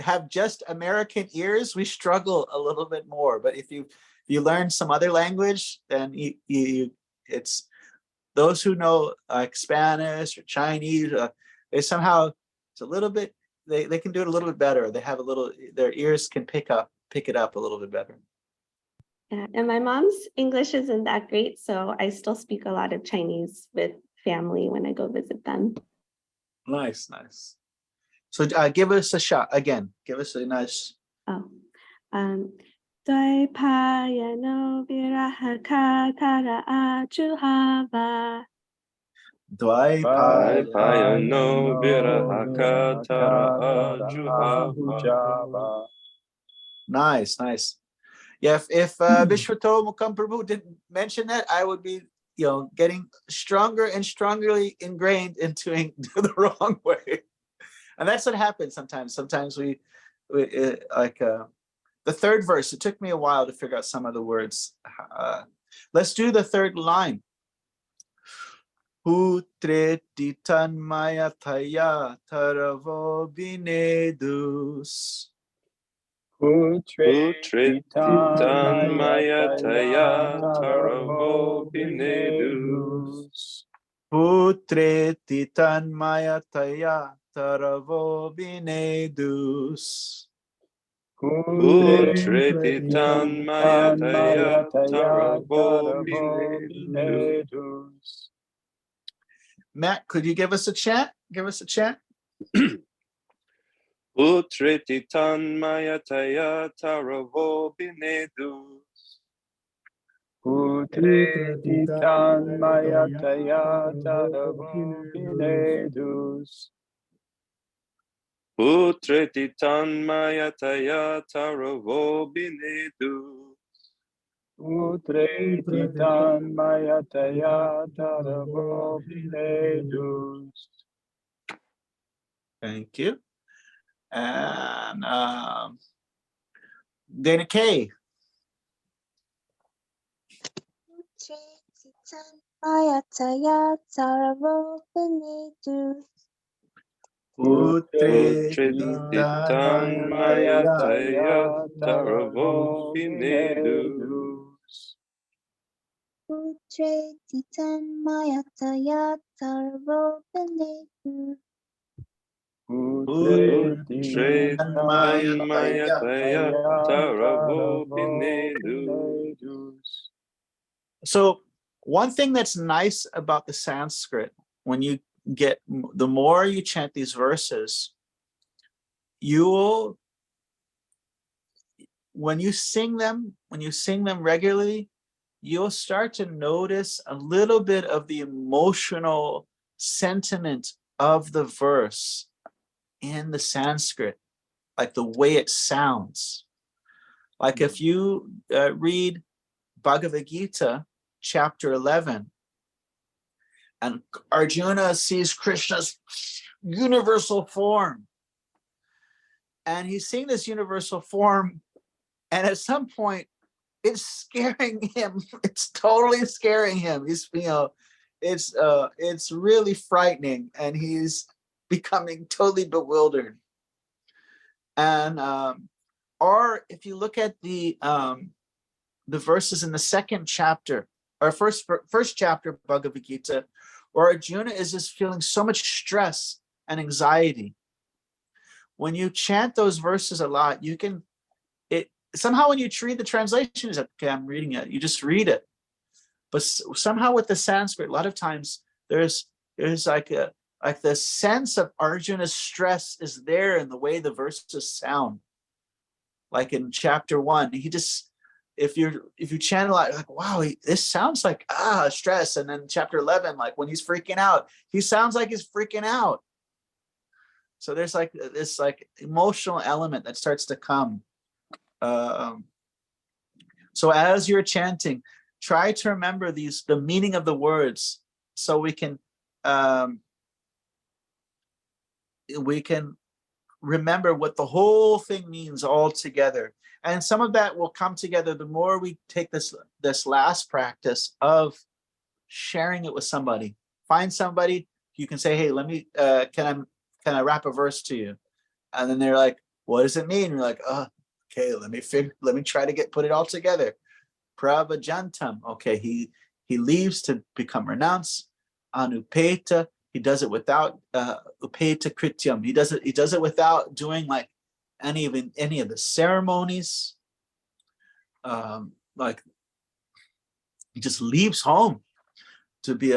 have just American ears, we struggle a little bit more. But if you learn some other language, then it's those who know like Spanish or Chinese. It's a little bit. They can do it a little bit better. They have their ears can pick it up a little bit better. Yeah, and my mom's English isn't that great, so I still speak a lot of Chinese with family when I go visit them. Nice. So give us a shot again. Give us a nice. Dvaipayano virahakatara ajuhava. Dvaipayano virahakatara ajuhava. Nice. Yeah, if Vishvato Mukham Prabhu didn't mention that, I would be getting stronger and strongly ingrained into the wrong way. And that's what happens sometimes. Sometimes we the third verse, it took me a while to figure out some of the words. Let's do the third line. Putreti tanmaya taya taravo binedus. Putretitan mayataya taravo binedus. Putretitan mayataya taravo binedus. Putretitan mayataya taravo binedus. Matt, could you give us a chant? Give us a chant. Putretitan mayataya taravo binedus. Putretitan mayataya taravo binedus. Putretitan mayataya taravo binedus. Putretitan mayataya taravo binedus. Thank you. And Dana K. Mayataya taravo binedus. Putretitan mayataya taravo binedus. Putretitan mayataya taravo binedus. Putretitan mayataya taravo binedus. So one thing that's nice about the Sanskrit, when you get, the more you chant these verses, you will, when you sing them regularly, you'll start to notice a little bit of the emotional sentiment of the verse in the Sanskrit, like the way it sounds. Like if you read Bhagavad Gita, chapter 11, and Arjuna sees Krishna's universal form, and he's seeing this universal form, and at some point it's scaring him. It's totally scaring him. He's, it's really frightening, and he's becoming totally bewildered. And or if you look at the verses in the second chapter, or first chapter of Bhagavad Gita, where Arjuna is just feeling so much stress and anxiety. When you chant those verses a lot, you can, somehow when you read the translation, is okay, I'm reading it, you just read it. But somehow with the Sanskrit, a lot of times there's like the sense of Arjuna's stress is there in the way the verses sound. Like in chapter 1, he just, if you chant a lot, like, wow, this sounds like stress. And then chapter 11, like when he's freaking out, he sounds like he's freaking out. So there's like this like emotional element that starts to come. So as you're chanting, try to remember the meaning of the words, so we can remember what the whole thing means all together. And some of that will come together the more we take this last practice of sharing it with somebody. Find somebody you can say, hey, let me can I rap a verse to you? And then they're like, what does it mean? And you're like, okay, let me try to put it all together. Pravajantam. Okay, he leaves to become renounced. Anupeta. He does it without upeta krityam. He does it without doing like any of the ceremonies. Like he just leaves home to be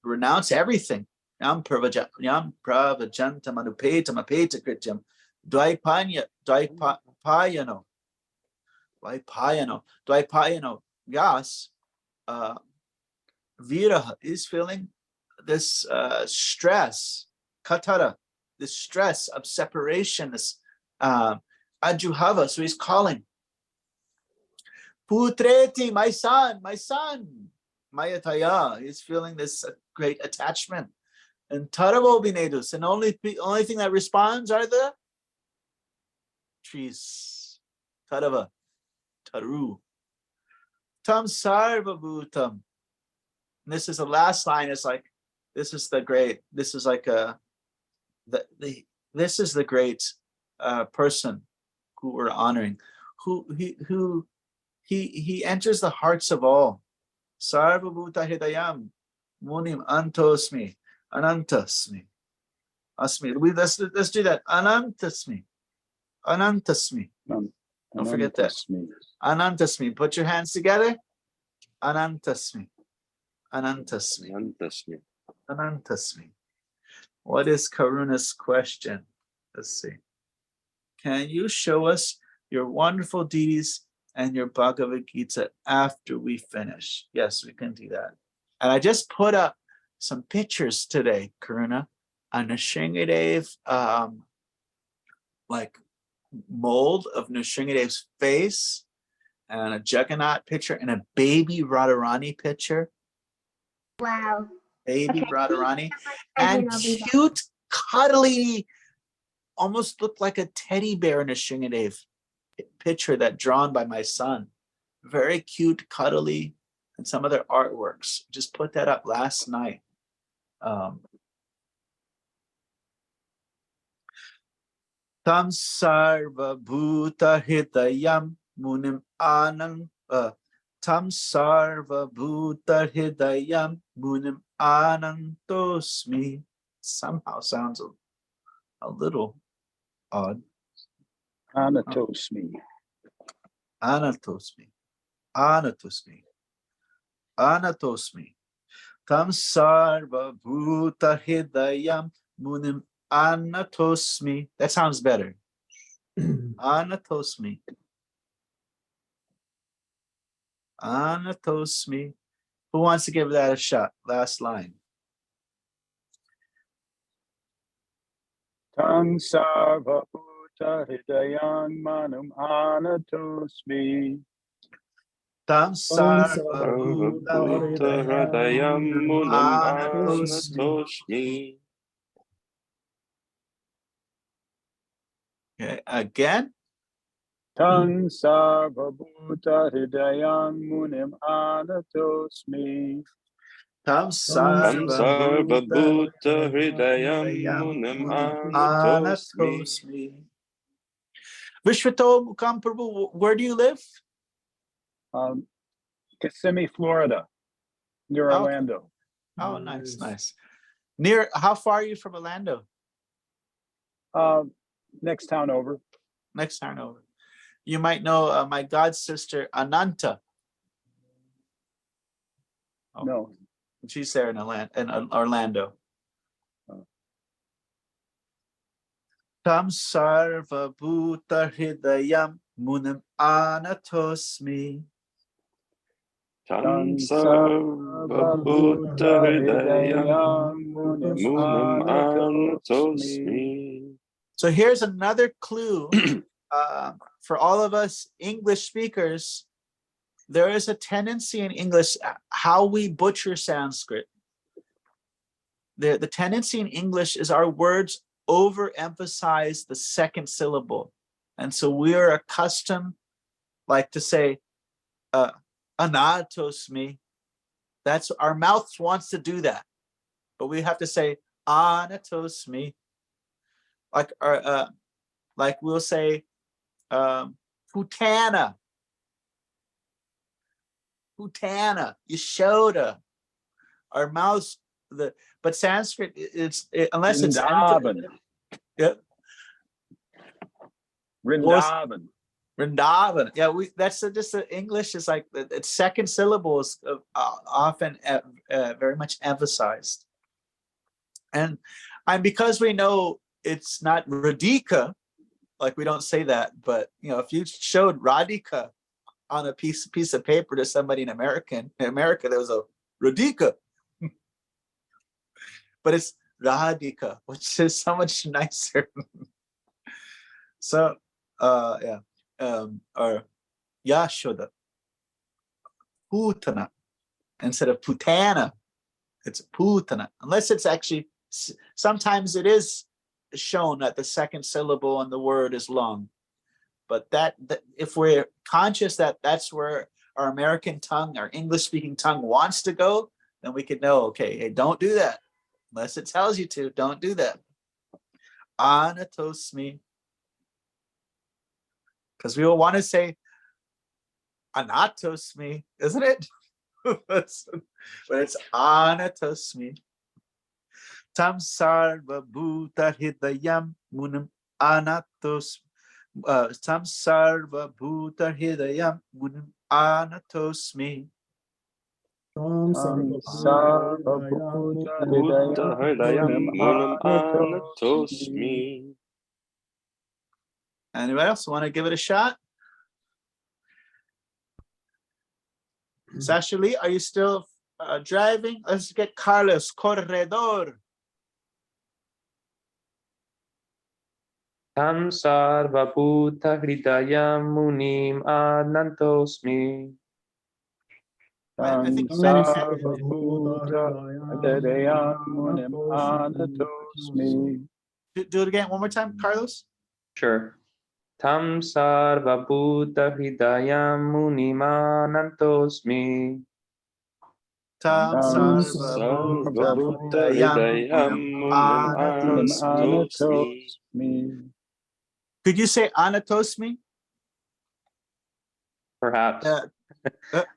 renounce everything. Yam pravajantam anupetam apeta krityam. Dvaipayano. Yes, Viraha is feeling this stress, katara, this stress of separation, this ajuhava. So he's calling, Putreti, my son, Mayataya. He's feeling this great attachment. And Taravo Binedus. And only thing that responds are the trees. Tarava. Taru. Tam Sarva Bhutam. This is the last line. It's like, this is the great, this is like this is the great person who we're honoring, who he enters the hearts of all. Sarva Bhuta Hridayam Munim Antosmi Anantasmi Asmi. Let's do that. Anantasmi. Anantasmi. Don't forget that. Anantasmi. Put your hands together. Anantasmi. Anantasmi. Anantasmi. Anantasmi. What is Karuna's question? Let's see. Can you show us your wonderful deeds and your Bhagavad Gita after we finish? Yes, we can do that. And I just put up some pictures today, Karuna, on Nrsingadev's like mold of Nrsingadev's face, and a Jagannath picture, and a baby Radharani picture. Wow. Baby Okay. Radharani. And And cute, cuddly, almost looked like a teddy bear in a Nrsingadev picture that drawn by my son. Very cute, cuddly, and some other artworks. Just put that up last night. Tam sarva bhuta hidayam munim anam tam sarva bhuta hidayam munim anantosmi. Somehow sounds a little odd. Anatosmi. Anatosmi. Anatosmi. Anatosmi. Tam sarva bhuta hidayam munim anatosmi. That sounds better. Anatosmi. Anatosmi. Who wants to give that a shot? Last line. Tam sarva bhuta hridayam manum anatosmi. Tam sarva Sarva bhuta Bhuta Hridayam Munam anatosmi. Anatosmi. Okay, again. Tam sarva bhuta hridayam munim anatosmi. Tam Tam sarva Sarva bhuta Bhuta Hridayam Munam Anatosmi. anatosmi. Vishwato Mukam Prabhu, where do you live? Kissimmee, Florida, near Oh. Orlando. Oh, nice, nice. Near, how far are you from Orlando? Next town over. Next time over. You might know my god sister Ananta. Oh. No. She's there in Orlando. Tam sarva bhuta hridayam munam anatosmi. Tam Sarva Bhuta Hridayam Munam Anatosmi. So here's another clue for all of us English speakers. There is a tendency in English, how we butcher Sanskrit. The tendency in English is our words overemphasize the second syllable. And so we are accustomed like to say, anatosmi. That's our mouth wants to do that. But we have to say, anatosmi. Like we'll say, Putana, Putana, Yashoda. Our mouths, but Sanskrit, unless it's yeah. Vrindavan. Vrindavan. Yeah, that's just the English is like the second syllable is often very much emphasized, and because we know it's not Radhika, like we don't say that, but if you showed Radhika on a piece of paper to somebody in America, there was a Radhika, but it's Radhika, which is so much nicer. So, yeah, or Yashoda, Putana, instead of putana. It's putana, unless it's actually, sometimes it is shown that the second syllable in the word is long. But that if we're conscious that that's where our American tongue, our English speaking tongue wants to go, then we can know, okay, hey, don't do that. Unless it tells you to, don't do that. Anatosmi. Because we will want to say anatosmi, isn't it? But it's anatosmi. Tam sarva bhuta hidayam munam anatos. Tam sarva bhuta hidayam munam anatosmi. Bhuta hridayam munam anatosmi. Anybody else want to give it a shot? Sasha Lee, are you still driving? Let's get Carlos Corredor. Tam sarva bhuta hridayam munim anantosmi. I think Do it again one more time, Carlos. Sure. Tam sarva bhuta hridayam munim anantosmi. Tam sarva Bhuta hridayam munam anatosmi. Could you say anatosmi? Perhaps.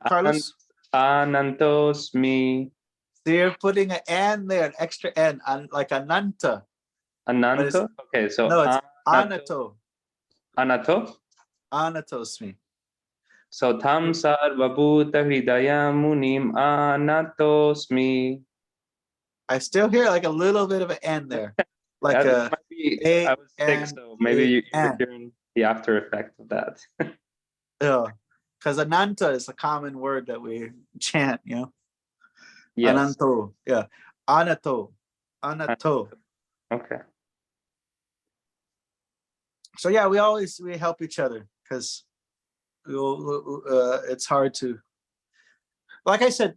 Carlos? Anantosmi. So you're putting an N there, an extra N, like ananta. Ananto? Okay, so no, it's anato. Anato? Anatosmi. So tam sarva bhuta hridayam munim anatosmi. I still hear like a little bit of an N there. Like That might be, I was sick, so maybe you're hearing the after effect of that. Yeah, because ananta is a common word that we chant, you know. Yes. Ananto, yeah. Anato. Okay. So yeah, we help each other because it's hard to, like I said,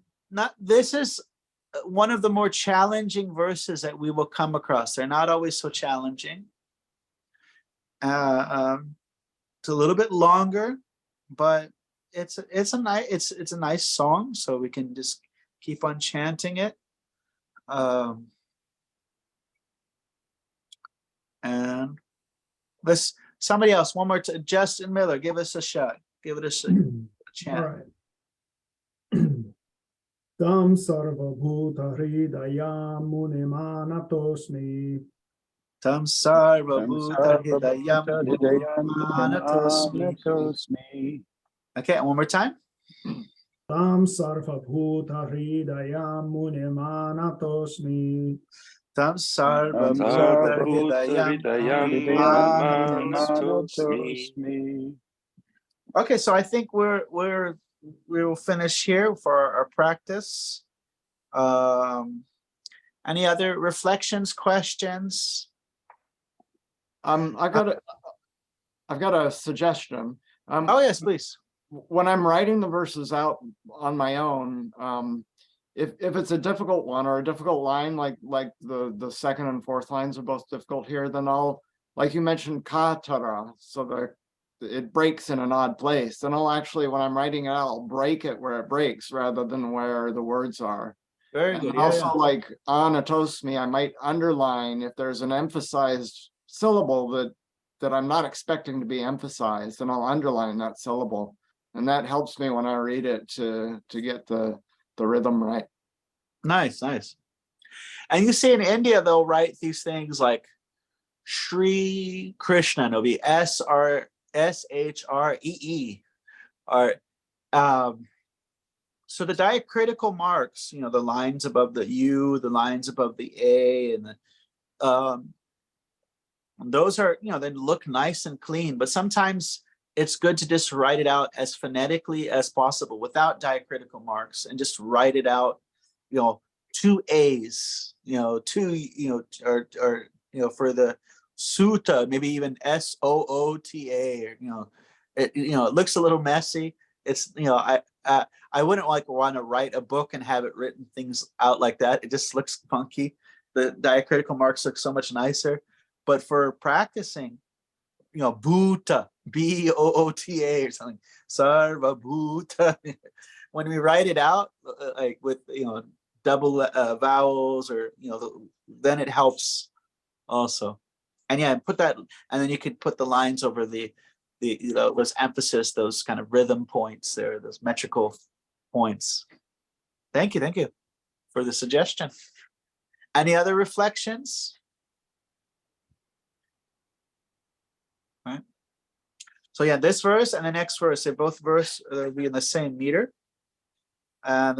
this is one of the more challenging verses that we will come across. They're not always so challenging. It's a little bit longer, but it's a nice song, so we can just keep on chanting it. And let's somebody else, one more time. Justin Miller, give us a shot. Give it a chant. All right. Tam sarva bhuta hridayam munim anatosmi. Tam sarva bhuta hridayam anatosmi. Okay, one more time. Tam sarva bhuta hridayam munim anatosmi. Tam sarva bhuta hridayam anatosmi. Okay, so I think we will finish here for our practice. Any other reflections, questions? I've got a suggestion. Oh yes, please. When I'm writing the verses out on my own, if it's a difficult one or a difficult line, like the second and fourth lines are both difficult here, then I'll, like you mentioned, katara, so that it breaks in an odd place. Then I'll actually, when I'm writing it out, I'll break it where it breaks rather than where the words are. Very and good. Also, like anatosmi, I might underline if there's an emphasized syllable that I'm not expecting to be emphasized, then I'll underline that syllable. And that helps me when I read it to get the rhythm right. Nice. And you see in India, they'll write these things like Shri Krishna, and it'll be SHREE. Or so the diacritical marks, you know, the lines above the U, the lines above the A, and the those are, you know, they look nice and clean, but sometimes it's good to just write it out as phonetically as possible without diacritical marks and just write it out, you know, 2 A's, you know, or you know, for the sutta, maybe even SOOTA, or, you know, it looks a little messy. It's, you know, I wouldn't like want to write a book and have it written things out like that. It just looks funky. The diacritical marks look so much nicer. But for practicing, you know, Bhuta, B-O-O-T-A or something, Sarva Bhuta. When we write it out, like with, you know, double vowels, or, you know, then it helps also. And yeah, put that, and then you could put the lines over the you know, those emphasis, those kind of rhythm points there, those metrical points. Thank you for the suggestion. Any other reflections? Right. So yeah, this verse and the next verse, they both will be in the same meter, and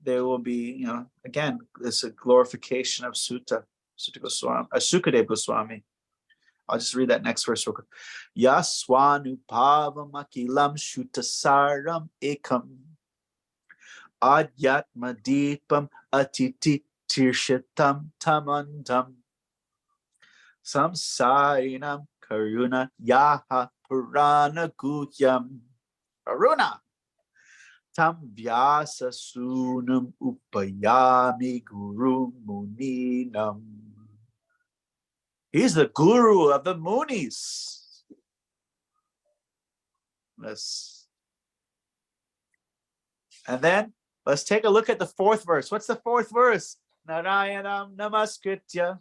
they will be, you know, again, it's a glorification of Suka Dev Goswami. I'll just read that next verse real quick. Yaswanupavam akilam shutasaram ekam adyatma deepam atiti tirshitam tamandam samsarinam karuna yaha purana guhyam karuna tam vyasa sunam upayami guru muninam. He's the guru of the Munis. Yes. And then let's take a look at the fourth verse. What's the fourth verse? Narayanam namaskritya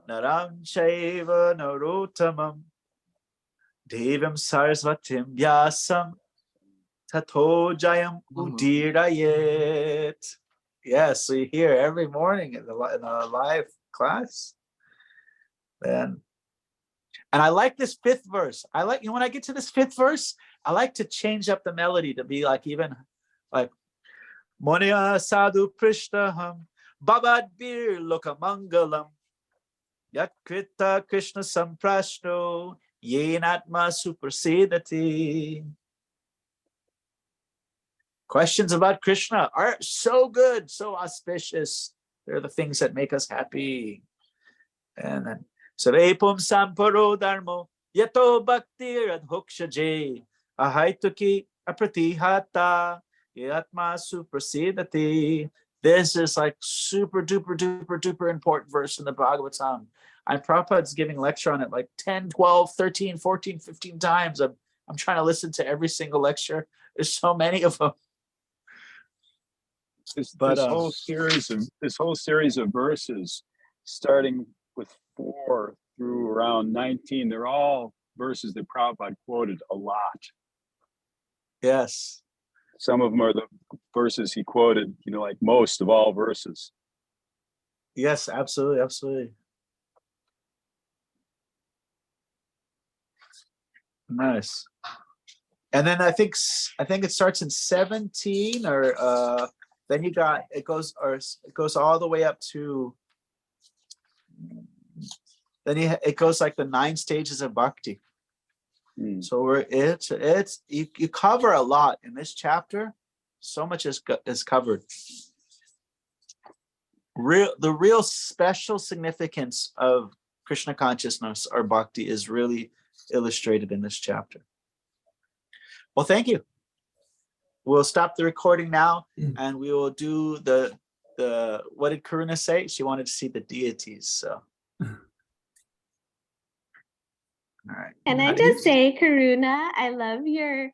naram chaiva narottamam devam sarasvatim vyasam tato jayam udirayet. Yes, we hear every morning in the live class. And I like this fifth verse. I like, you know, when I get to this fifth verse, I like to change up the melody to be like, even like Monia sadhu prishtaham babad bir lokamangalam yat krita krishna samprashno yenatma suprasidati. Questions about Krishna are so good, so auspicious. They're the things that make us happy. And then Sarepum samparo dharmo yato bhaktir adhokshaje ahaituki apratihata yatma suprasidati. This is like super duper important verse in the Bhagavatam. And Prabhupada's giving lecture on it like 10, 12, 13, 14, 15 times. I'm trying to listen to every single lecture. There's so many of them. This whole series of verses, starting with 4 through around 19, they're all verses that Prabhupada quoted a lot. Yes. Some of them are the verses he quoted, you know, like most of all verses. Yes, absolutely. Nice. And then I think it starts in 17, or then it goes all the way up to, then it goes like the 9 stages of bhakti. So it's you cover a lot in this chapter. So much is covered. The real special significance of Krishna consciousness or bhakti is really illustrated in this chapter. Well, thank you. We'll stop the recording now, and we will do the what did Karuna say? She wanted to see the deities. So, all right. Can I just say, Karuna, I love your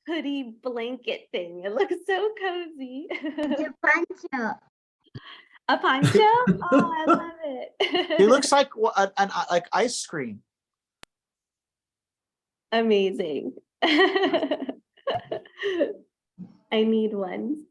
hoodie blanket thing. It looks so cozy. It's a poncho. A poncho? Oh, I love it. It looks like like ice cream. Amazing. I need one.